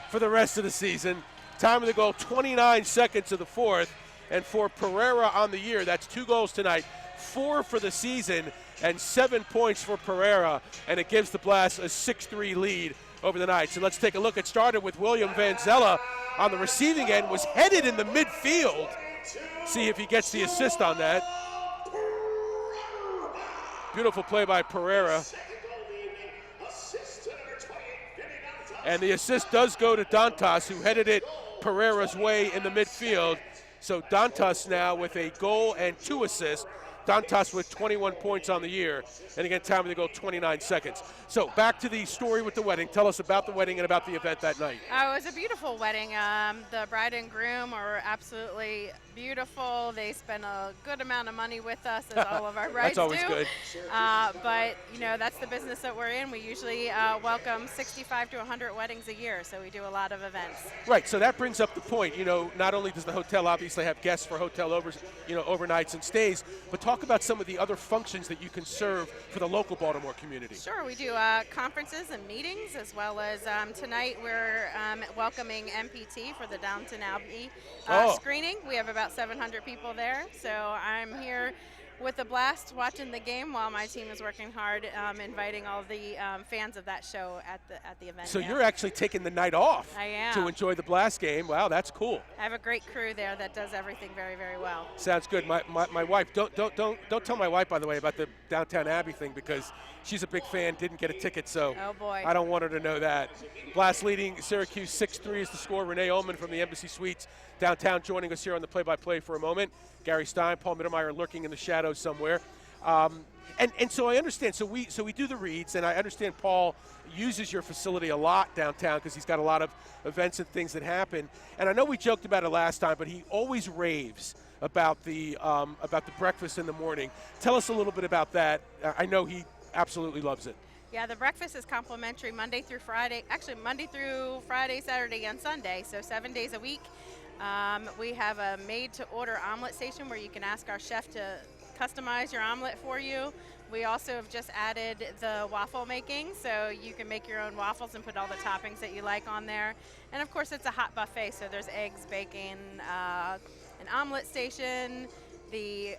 for the rest of the season. Time of the goal, 29 seconds of the 4th. And for Pereira on the year, that's 2 goals tonight, 4 for the season, and 7 points for Pereira. And it gives the Blast a 6-3 lead over the Knights. And let's take a look. It started with William Van Zella on the receiving end, was headed in the midfield. See if he gets the assist on that. Beautiful play by Pereira. And the assist does go to Dantas, who headed it Pereira's way in the midfield. So Dantas now with a goal and 2 assists. Dantas with 21 points on the year. And again, time of the goal, 29 seconds. So back to the story with the wedding. Tell us about the wedding and about the event that night.
It was a beautiful wedding. The bride and groom are absolutely beautiful. They spent a good amount of money with us, as all of our brides
That's always
do.
good.
But, that's the business that we're in. We usually welcome 65 to 100 weddings a year, so we do a lot of events.
Right, so that brings up the point. Not only does the hotel obviously have guests for hotel overnights and stays, but talk about some of the other functions that you can serve for the local Baltimore community.
Sure, we do conferences and meetings, as well as tonight we're welcoming MPT for the Downton Abbey screening. We have about 700 people there, so I'm here with the Blast, watching the game while my team is working hard, inviting all the fans of that show at the event.
So
yeah.
you're actually taking the night off
I am.
to enjoy the Blast game. Wow, that's cool.
I have a great crew there that does everything very, very well.
Sounds good. My wife, don't tell my wife, by the way, about the Downtown Abbey thing, because she's a big fan, didn't get a ticket, so
Oh, boy.
I don't want her to know that. Blast leading Syracuse 6-3 is the score. Renee Ullman from the Embassy Suites downtown joining us here on the play-by-play for a moment. Gary Stein, Paul Mittermeier lurking in the shadows somewhere. And so I understand. So we do the reads, and I understand Paul uses your facility a lot downtown because he's got a lot of events and things that happen. And I know we joked about it last time, but he always raves about the breakfast in the morning. Tell us a little bit about that. I know he absolutely loves it.
Yeah, the breakfast is complimentary Monday through Friday. Actually, Monday through Friday, Saturday, and Sunday, so 7 days a week. We have a made-to-order omelet station where you can ask our chef to customize your omelet for you. We also have just added the waffle making, so you can make your own waffles and put all the toppings that you like on there. And of course, it's a hot buffet, so there's eggs, bacon, an omelet station, the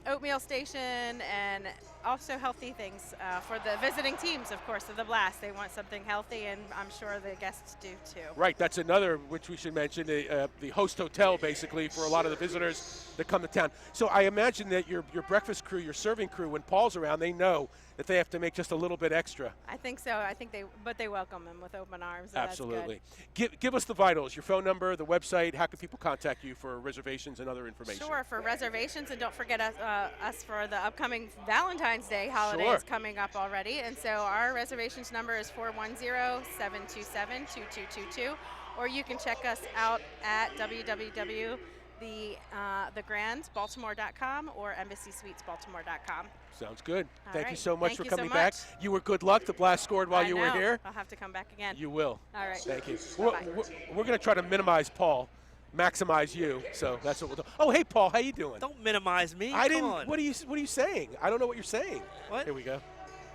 oatmeal station, and also healthy things for the visiting teams, of course, of the Blast. They want something healthy, and I'm sure the guests do too.
Right, that's another which we should mention, the host hotel basically for a lot of the visitors that come to town. So I imagine that your breakfast crew, your serving crew, when Paul's around, they know that they have to make just a little bit extra.
I think so. I think they welcome him with open arms. So
Absolutely.
That's good.
Give us the vitals, your phone number, the website. How can people contact you for reservations and other information?
Sure, for reservations, and don't forget us for the upcoming Valentine's Day holiday
Sure.
is coming up already. And so our reservations number is 410-727-2222, or you can check us out at www.thegrandsbaltimore.com or embassysuitesbaltimore.com.
Sounds good.
All
Thank you
right.
so much
Thank
for
you so
coming back.
much.
You were good luck. The Blast scored while
I
you were
know.
here.
I'll have to come back again.
You will.
All right.
Thank you.
Bye-bye.
We're going to try to minimize Paul, maximize you. So that's what we'll do. Oh, hey, Paul, how you doing?
Don't minimize me.
I
Come
didn't.
on.
What are you saying? I don't know what you're saying.
What?
Here we go.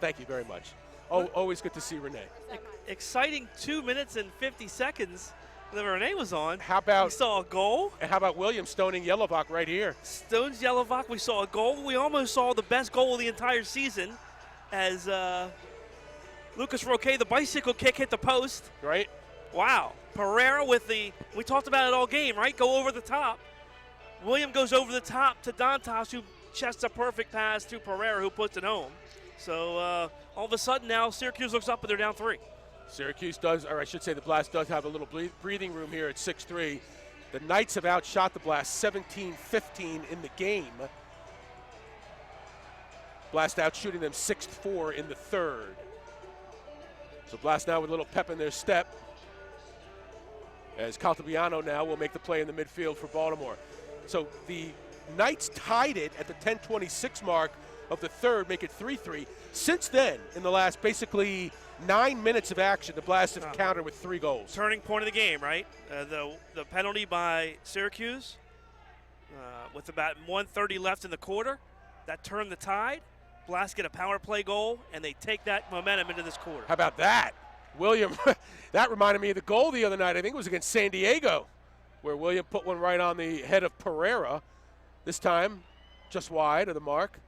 Thank you very much. Oh, always good to see Renee.
Exciting 2 minutes and 50 seconds that Renee was on.
How about
We saw a goal.
And how about William stoning Yellowbach right here?
Stones Yellowbach, we saw a goal. We almost saw the best goal of the entire season as Lucas Roque, the bicycle kick, hit the post.
Right.
Wow. Pereira with we talked about it all game, right? Go over the top. William goes over the top to Dantas, who chests a perfect pass to Pereira, who puts it home. So all of a sudden now Syracuse looks up and they're down 3.
Syracuse does, or I should say the Blast does have a little breathing room here at 6-3. The Knights have outshot the Blast 17-15 in the game. Blast out shooting them 6-4 in the third. So Blast now with a little pep in their step, as Caltabiano now will make the play in the midfield for Baltimore. So the Knights tied it at the 10:26 mark of the third, make it 3-3. Since then, in the last basically 9 minutes of action, the Blast have countered with 3 goals.
Turning point of the game, right? The penalty by Syracuse with about 1:30 left in the quarter. That turned the tide. Blast get a power play goal, and they take that momentum into this quarter.
How about that? William, that reminded me of the goal the other night. I think it was against San Diego, where William put one right on the head of Pereira. This time, just wide of the mark.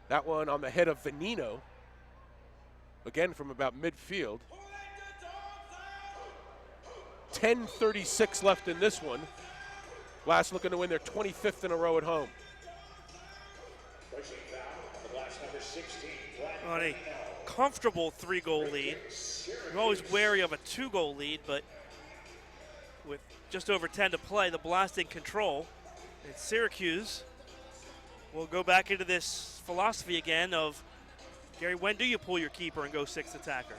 That one on the head of Venino. Again, from about midfield. 10:36 left in this one. Blast looking to win their 25th in a row at home.
On a comfortable 3-goal lead. You're always wary of a 2-goal lead, but with just over 10 to play, the Blast in control. And Syracuse will go back into this philosophy again of, Gary, when do you pull your keeper and go 6th attacker?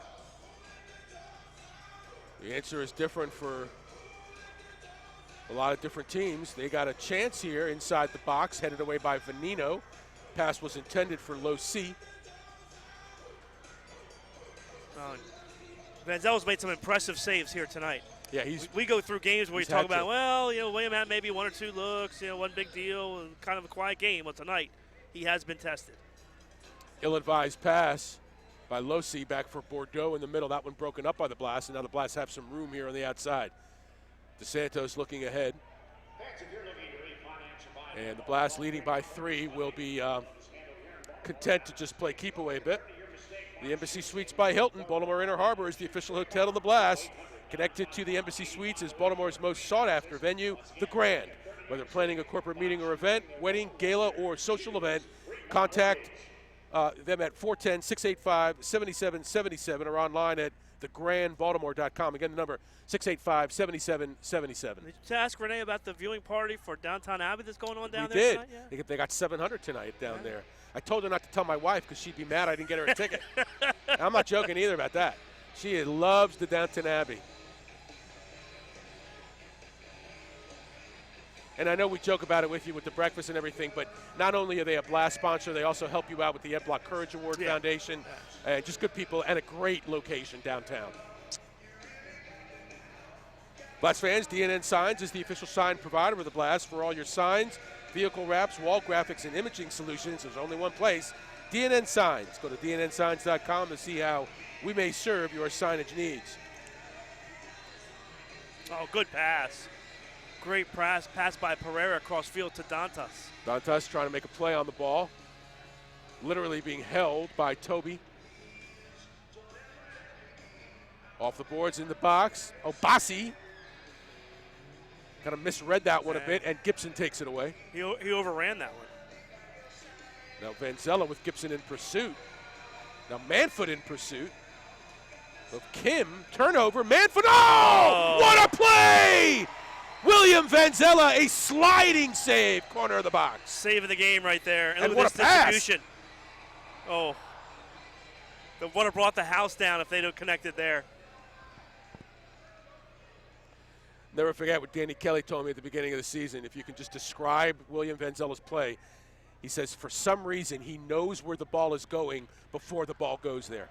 The answer is different for a lot of different teams. They got a chance here inside the box, headed away by Venino. Pass was intended for Low C.
Vanzel's made some impressive saves here tonight.
Yeah,
we go through games where you
he's
talk
had
about,
to.
well, William had maybe 1 or 2 looks, one big deal, and kind of a quiet game. Well, tonight he has been tested.
Ill-advised pass by Losi back for Bordeaux in the middle. That one broken up by the Blast, and now the Blast have some room here on the outside. DeSantos looking ahead. And the Blast, leading by 3, will be content to just play keep away a bit. The Embassy Suites by Hilton, Baltimore Inner Harbor, is the official hotel of the Blast. Connected to the Embassy Suites is Baltimore's most sought-after venue, the Grand. Whether planning a corporate meeting or event, wedding, gala, or social event, contact them at 410-685-7777 or online at thegrandbaltimore.com. Again, the number 685-7777.
Did you ask Renee about the viewing party for Downtown Abbey that's going on down
We
there
did.
tonight? Yeah.
They got 700 tonight down there. I told her not to tell my wife because she'd be mad I didn't get her a ticket. I'm not joking either about that. She loves the Downton Abbey. And I know we joke about it with you with the breakfast and everything, but not only are they a Blast sponsor, they also help you out with the Ed Block Courage Award Foundation. Just good people and a great location downtown. Blast fans, DNN Signs is the official sign provider of the Blast. For all your signs, vehicle wraps, wall graphics, and imaging solutions, there's only one place, DNN Signs. Go to dnnsigns.com to see how we may serve your signage needs.
Oh, good pass. Great pass by Pereira across field to Dantas.
Dantas trying to make a play on the ball. Literally being held by Toby. Off the boards in the box. Obasi. Kind of misread that one a bit, and Gibson takes it away.
He overran that one.
Now Vanzella with Gibson in pursuit. Now Manfoot in pursuit. Of Kim, turnover, Manfoot, oh! What a play! William Vanzella, a sliding save, corner of the box.
Save of the game right there. And look
what
at this
a pass.
distribution. Oh. That would have brought the house down if they'd have connected there.
Never forget what Danny Kelly told me at the beginning of the season. If you can just describe William Vanzella's play, he says for some reason he knows where the ball is going before the ball goes there.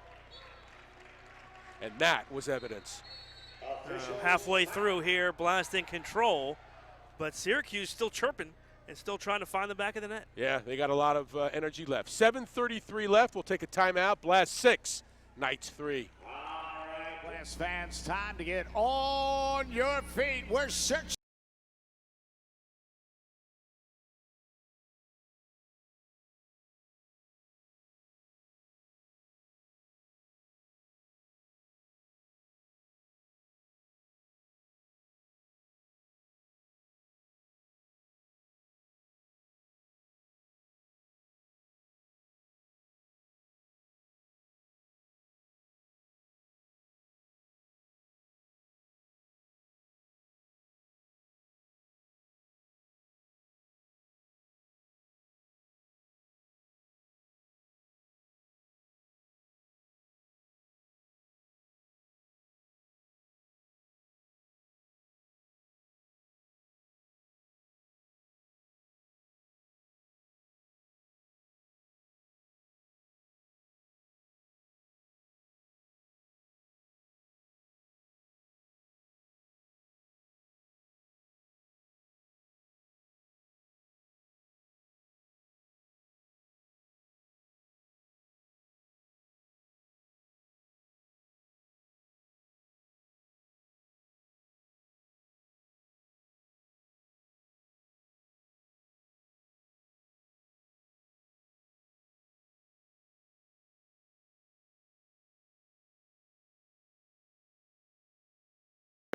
And that was evidence.
Halfway through here, Blast in control, but Syracuse still chirping and still trying to find the back of the net.
Yeah, they got a lot of energy left. 7:33 left. We'll take a timeout. Blast 6, Knights 3.
All right, Blast fans, time to get on your feet. We're searching.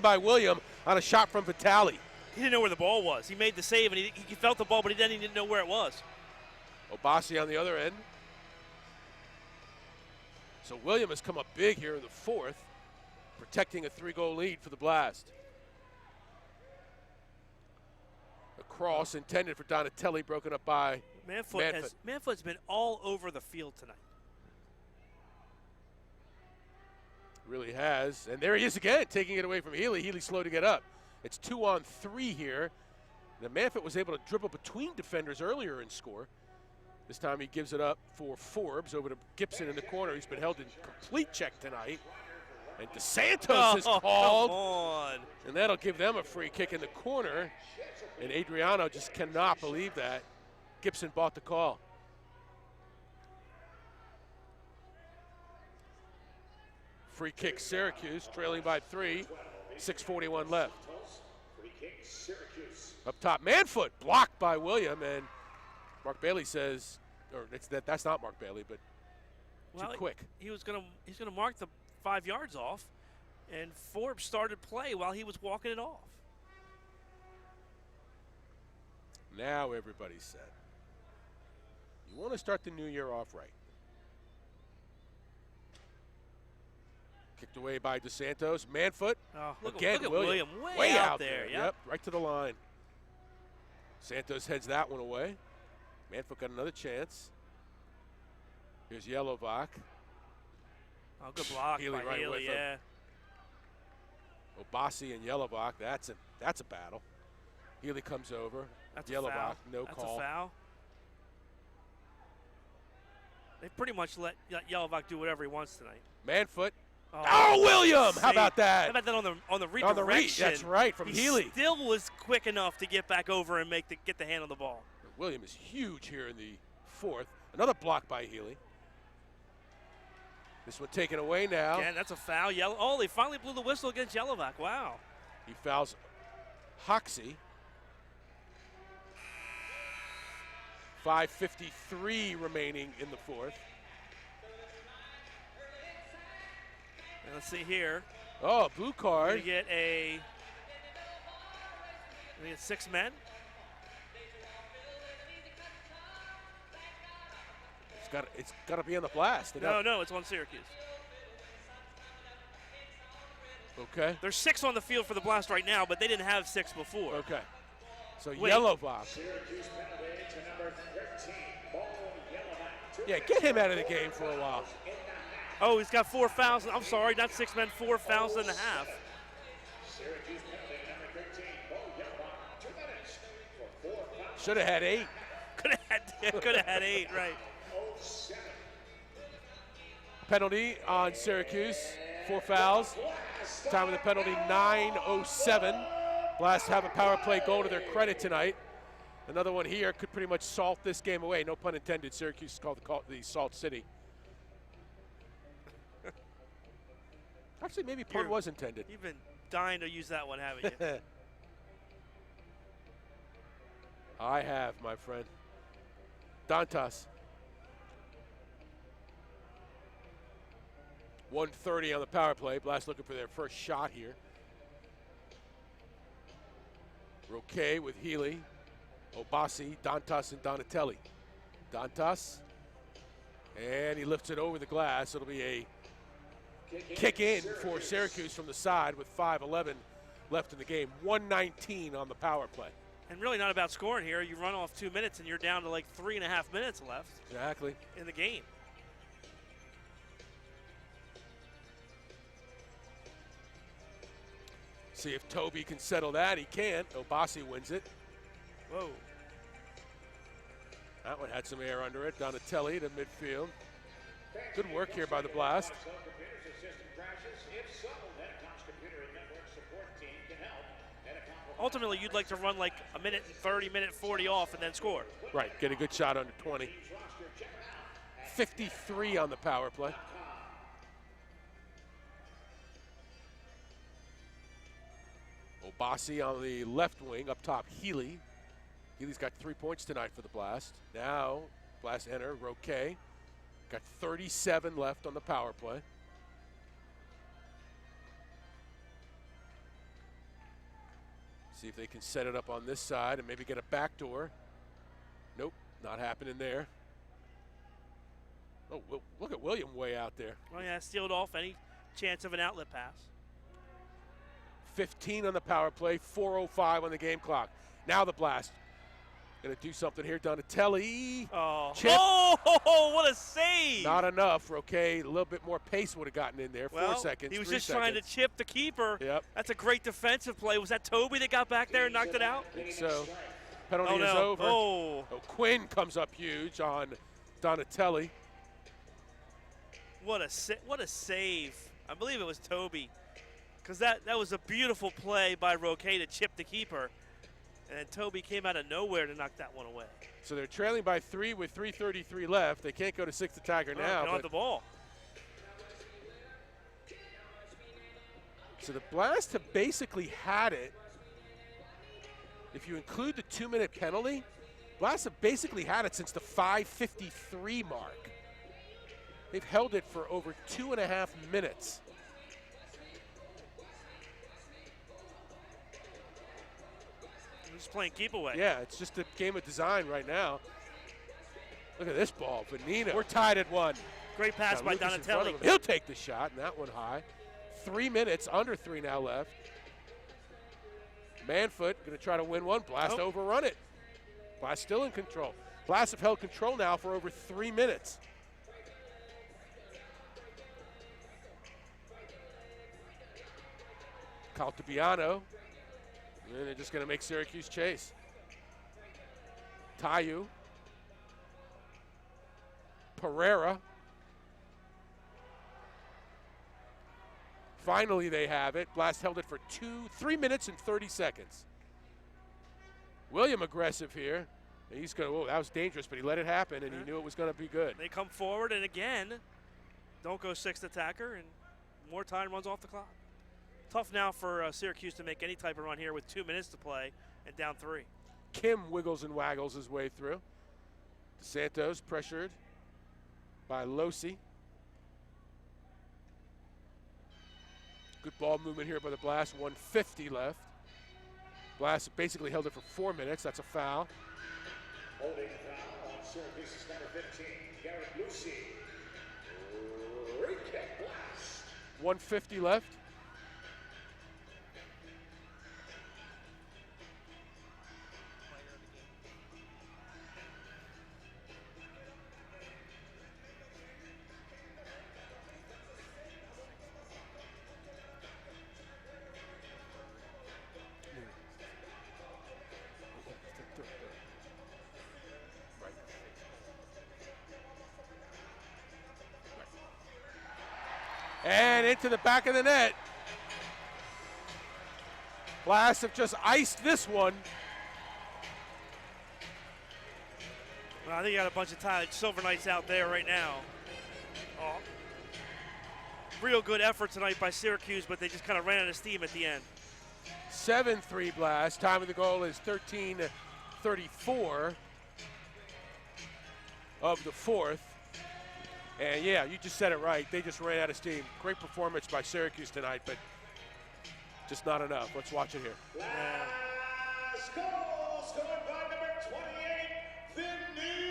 By William on a shot from Vitale.
He didn't know where the ball was. He made the save, and he felt the ball, but he didn't know where it was.
Obasi on the other end. So William has come up big here in the fourth, protecting a 3-goal lead for the Blast. A cross intended for Donatelli, broken up by Manfoot.
Manfoot's been all over the field tonight.
Really has. And there he is again, taking it away from Healy. Healy slow to get up. It's 2-on-3 here. Now Manfoot was able to dribble between defenders earlier and score. This time he gives it up for Forbes over to Gibson in the corner. He's been held in complete check tonight. And DeSantos is called.
Come on.
And that'll give them a free kick in the corner. And Adriano just cannot believe that. Gibson bought the call. Free kick Syracuse, trailing by 3, 6:41 left. Up top, Manfoot blocked by William, and Mark Bailey says, or that's not Mark Bailey, but too quick.
He's gonna mark the 5 yards off, and Forbes started play while he was walking it off.
Now everybody's set. You want to start the new year off right. Kicked away by DeSantos. Manfoot.
Oh, look
again,
at William way out there.
Yep, right to the line. Santos heads that one away. Manfoot got another chance. Here's Yellowbach.
Oh, good block
Healy
by
right
Healy,
with
yeah.
him. Obasi and Yellowbach, that's a battle. Healy comes over.
That's
Yellowbach,
a foul.
no
That's
call.
A foul. They pretty much let Yellowbach do whatever he wants tonight.
Manfoot. Oh, William! How about that?
How about that on the redirection?
On the that's right, from Healy.
He still was quick enough to get back over and get the hand on the ball.
William is huge here in the fourth. Another block by Healy. This one taken away now.
Again, that's a foul. They finally blew the whistle against Yellowbach. Wow.
He fouls Hoxie. 5:53 remaining in the fourth.
And let's see here.
Oh, blue card.
We get 6 men.
It's got to be on the blast.
No, it's on Syracuse.
Okay.
There's 6 on the field for the blast right now, but they didn't have 6 before.
Okay. So Yellowbach.
Syracuse penalty to number 13, Yellowbach.
Yeah, get him out of the game for a while.
Oh, he's got 4 fouls. I'm sorry, not 6 men, 4 fouls and a half.
Syracuse penalty number 13, Yellowbach, 2 minutes for 4 fouls.
Should have had 8.
Could have had 8, right.
Penalty on Syracuse. 4 fouls. Time of the penalty, 9:07. Blast have a power play goal to their credit tonight. Another one here could pretty much salt this game away. No pun intended. Syracuse is called the Salt City. Actually, maybe pun was intended.
You've been dying to use that one, haven't you?
I have, my friend. Dantas. 1:30 on the power play. Blast looking for their first shot here. Roque with Healy, Obasi, Dantas, and Donatelli. Dantas, and he lifts it over the glass. It'll be a kick in for Syracuse from the side with 5:11 left in the game. 1:19 on the power play.
And really not about scoring here. You run off 2 minutes and you're down to like 3.5 minutes left.
Exactly.
In the game.
See if Toby can settle that. He can't. Obasi wins it.
Whoa.
That one had some air under it. Donatelli to midfield. Good work here by the Blast.
Ultimately, you'd like to run like a minute and 30, minute 40 off and then score.
Right, get a good shot under 20. 53 on the power play. Obasi on the left wing, up top Healy. Healy's got 3 points tonight for the Blast. Now, Blast enter, Roque. Got 37 left on the power play. See if they can set it up on this side and maybe get a backdoor. Nope, not happening there. Oh, look at William way out there.
Well, yeah, sealed off any chance of an outlet pass.
15 on the power play, 4:05 on the game clock. Now the Blast. Going to do something here. Donatelli.
Oh.
Chip.
Oh, what a save.
Not enough. Roque, a little bit more pace would have gotten in there.
Well,
4 seconds.
He was
3
just
seconds.
trying to chip the keeper.
Yep.
That's a great defensive play. Was that Toby that got back there and knocked it out?
I think so. Penalty is
no.
over.
Oh.
Quinn comes up huge on Donatelli.
What a save. I believe it was Toby. Because that was a beautiful play by Roque to chip the keeper. And Toby came out of nowhere to knock that one away.
So they're trailing by 3 with 3:33 left. They can't go to 6th attacker now.
They don't have the ball.
So the Blast have basically had it if you include the 2-minute penalty, Blast have basically had it since the 5:53 mark. They've held it for over 2.5 minutes.
Just playing keep away.
Yeah, it's just a game of design right now. Look at this ball, Vanino. We're tied at 1.
Great pass by Donatelli.
He'll take the shot, and that one high. 3 minutes, under 3 now left. Manfoot going to try to win one. Blast overrun it. Blast still in control. Blast have held control now for over 3 minutes. Caltabiano. And they're just going to make Syracuse chase. Tayu. Pereira. Finally they have it. Blast held it for 3 minutes and 30 seconds. William aggressive here. He's going to, oh, that was dangerous, but he let it happen, and he knew it was going to be good.
They come forward, and again, don't go sixth attacker, and more time runs off the clock. Tough now for Syracuse to make any type of run here with 2 minutes to play and down 3.
Kim wiggles and waggles his way through. DeSantos pressured by Losi. Good ball movement here by the Blast. 1:50 left. Blast basically held it for 4 minutes. That's a foul.
Holding foul on Syracuse's number 15, Garrett Lucy. Recap Blast.
1:50 left. And into the back of the net. Blast have just iced this one.
Well, I think you got a bunch of Silver Knights out there right now. Oh. Real good effort tonight by Syracuse, but they just kind of ran out of steam at the end.
7-3 Blast. Time of the goal is 13:34 of the fourth. And yeah, you just said it right. They just ran out of steam. Great performance by Syracuse tonight, but just not enough. Let's watch it here.
Last goal scored by number 28, Vinny.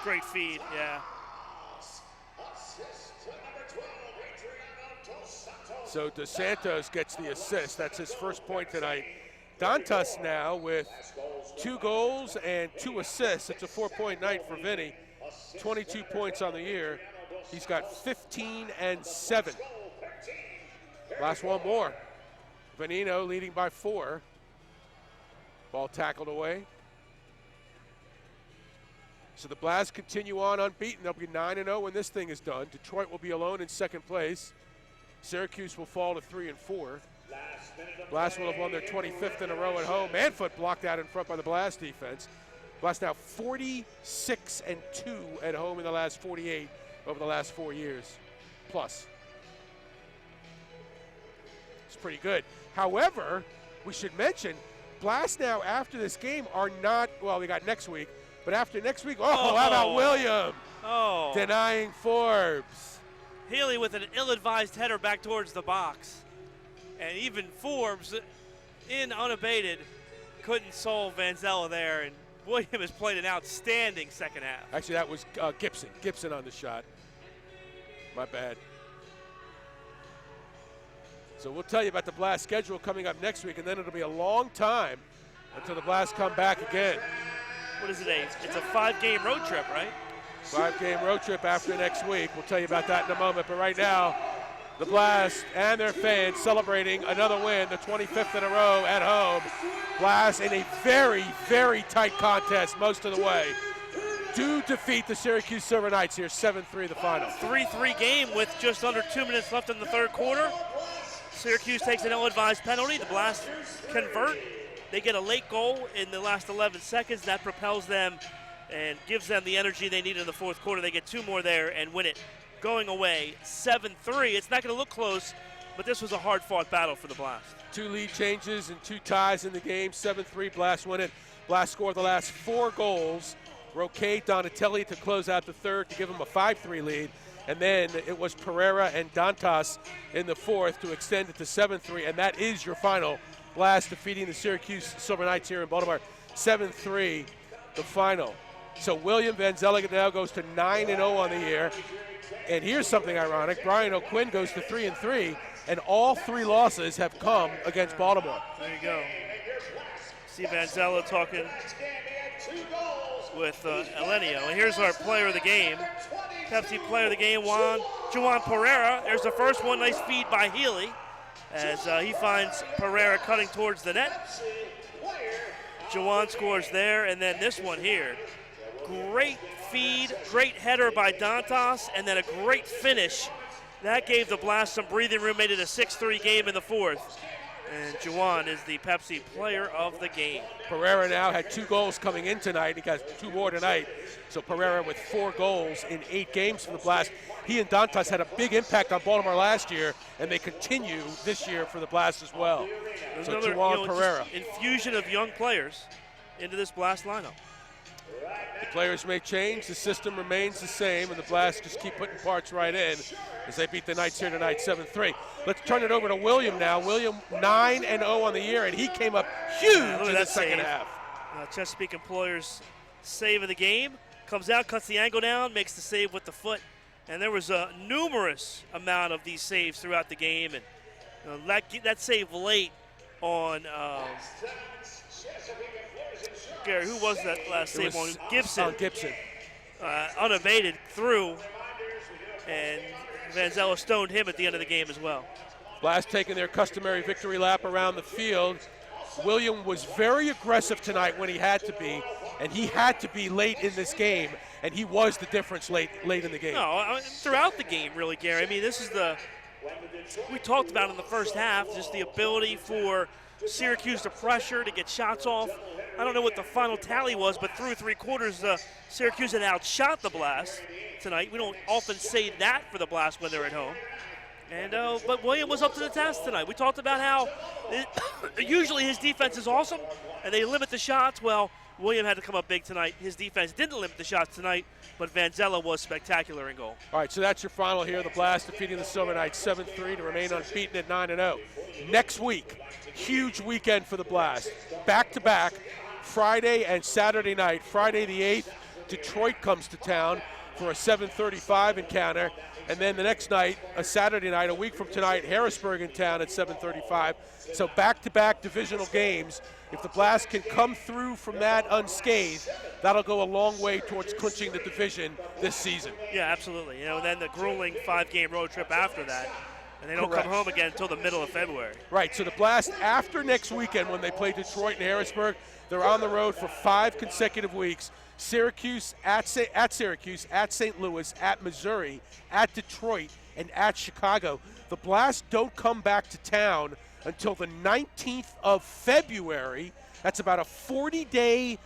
Great feed, yeah.
Assist to number 12, Adriano Dos Santos.
So DeSantos gets the assist. That's his first point tonight. Dantas now with 2 goals and 2 assists. It's a 4-point night for Vinny. 22 points on the year. He's got 15 and 7. Last one more. Vanino leading by 4. Ball tackled away. So the Blast continue on unbeaten. They'll be 9-0 when this thing is done. Detroit will be alone in second place. Syracuse will fall to 3 and 4. Blast will have won their 25th in a row at home. Manfoot blocked out in front by the Blast defense. Blast now 46 and 2 at home in the last 48 over the last 4 years plus. It's pretty good. However, we should mention Blast now after this game are not, well, we got next week, but after next week, how about William denying Forbes?
Healy with an ill-advised header back towards the box. And even Forbes, in unabated, couldn't solve Vanzella there. And William has played an outstanding second half.
Actually, that was Gibson. Gibson on the shot. My bad. So we'll tell you about the Blast schedule coming up next week, and then it'll be a long time until the Blast come back again.
What is it, it's a 5-game road trip, right?
5-game road trip after next week. We'll tell you about that in a moment. But right now, the Blast and their fans celebrating another win, the 25th in a row at home. Blast in a very, very tight contest most of the way. Do defeat the Syracuse Silver Knights here, 7-3 the final.
3-3 game with just under 2 minutes left in the third quarter. Syracuse takes an ill-advised penalty. The Blast convert. They get a late goal in the last 11 seconds. That propels them and gives them the energy they need in the fourth quarter. They get 2 more there and win it. Going away, 7-3. It's not going to look close but this was a hard-fought battle for the Blast.
2 lead changes and 2 ties in the game. 7-3, Blast win it. Blast scored the last 4 goals. Roque Donatelli to close out the third to give them a 5-3 lead. And then it was Pereira and Dantas in the fourth to extend it to 7-3. And that is your final. Blast defeating the Syracuse Silver Knights here in Baltimore. 7-3, the final. So William Vanzella now goes to 9-0 on the year. And here's something ironic. Brian O'Quinn goes to 3-3. And all 3 losses have come against Baltimore.
There you go. See Vanzella talking with Elenio. And here's our player of the game. Pepsi player of the game, Juan Pereira. There's the first one. Nice feed by Healy as he finds Pereira cutting towards the net. Juan scores there. And then this one here. Great feed, great header by Dantas, and then a great finish. That gave the Blast some breathing room, made it a 6-3 game in the fourth. And Juan is the Pepsi player of the game.
Pereira now had 2 goals coming in tonight. He got 2 more tonight. So Pereira with 4 goals in 8 games for the Blast. He and Dantas had a big impact on Baltimore last year, and they continue this year for the Blast as well.
There's
so
another,
Juan Pereira.
Infusion of young players into this Blast lineup.
The players may change, the system remains the same, and the Blast just keep putting parts right in as they beat the Knights here tonight 7-3. Let's turn it over to William now. William 9-0 on the year, and he came up huge in the second half.
Chesapeake Employers save of the game. Comes out, cuts the angle down, makes the save with the foot. And there was a numerous amount of these saves throughout the game. And that save late on Gary, who was that last save on? Gibson.
Gibson.
Unabated through, and Vanzella stoned him at the end of the game as well.
Blast taking their customary victory lap around the field. William was very aggressive tonight when he had to be, and he had to be late in this game, and he was the difference late in the game.
No, throughout the game, really, Gary. I mean, this is we talked about in the first half, just the ability for Syracuse to pressure, to get shots off. I don't know what the final tally was, but through 3 quarters, Syracuse had outshot the Blast tonight. We don't often say that for the Blast when they're at home. And but William was up to the task tonight. We talked about how usually his defense is awesome, and they limit the shots. Well, William had to come up big tonight. His defense didn't limit the shots tonight, but Vanzella was spectacular in goal.
All right, so that's your final here. The Blast defeating the Silver Knights 7-3 to remain unbeaten at 9-0. Next week, huge weekend for the Blast. Back-to-back, Friday and Saturday night. Friday the 8th, Detroit comes to town for a 7:35 encounter. And then the next night, a Saturday night, a week from tonight, Harrisburg in town at 7:35. So back-to-back divisional games. If the Blast can come through from that unscathed, that'll go a long way towards clinching the division this season.
Yeah, absolutely. You know, and then the grueling 5-game road trip after that. And they don't come home again until the middle of February.
Right, so the Blast, after next weekend when they play Detroit and Harrisburg, they're on the road for 5 consecutive weeks. Syracuse, at Syracuse, at St. Louis, at Missouri, at Detroit, and at Chicago. The Blast don't come back to town until the 19th of February. That's about a 40-day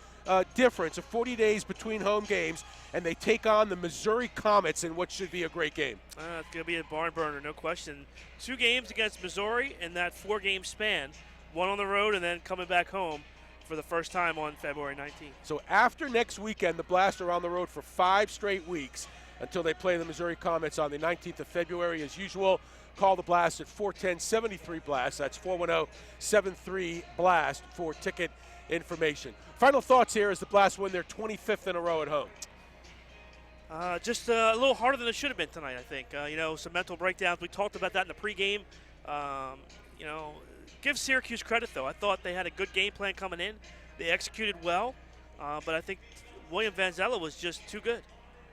difference, 40 days between home games, and they take on the Missouri Comets in what should be a great game.
It's going to be a barn burner, no question. 2 games against Missouri in that 4-game span, 1 on the road and then coming back home for the first time on February 19th.
So after next weekend, the Blast are on the road for 5 straight weeks until they play the Missouri Comets on the 19th of February. As usual, call the Blast at 410-73-BLAST. That's 410-73-BLAST for ticket information. Final thoughts here as the Blast win their 25th in a row at home.
Just a little harder than it should have been tonight, I think. Some mental breakdowns. We talked about that in the pregame. Give Syracuse credit, though. I thought they had a good game plan coming in. They executed well, but I think William Vanzella was just too good,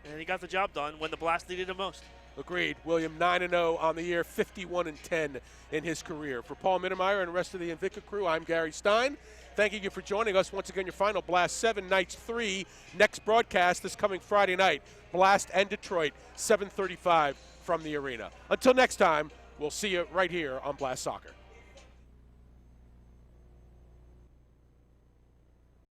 and he got the job done when the Blast needed him most.
Agreed. William 9-0 on the year, 51-10 in his career. For Paul Mittermeier and the rest of the Invicta crew, I'm Gary Stein. Thanking you for joining us. Once again, your final Blast 7, Knights 3. Next broadcast this coming Friday night. Blast and Detroit, 7:35 from the arena. Until next time, we'll see you right here on Blast Soccer.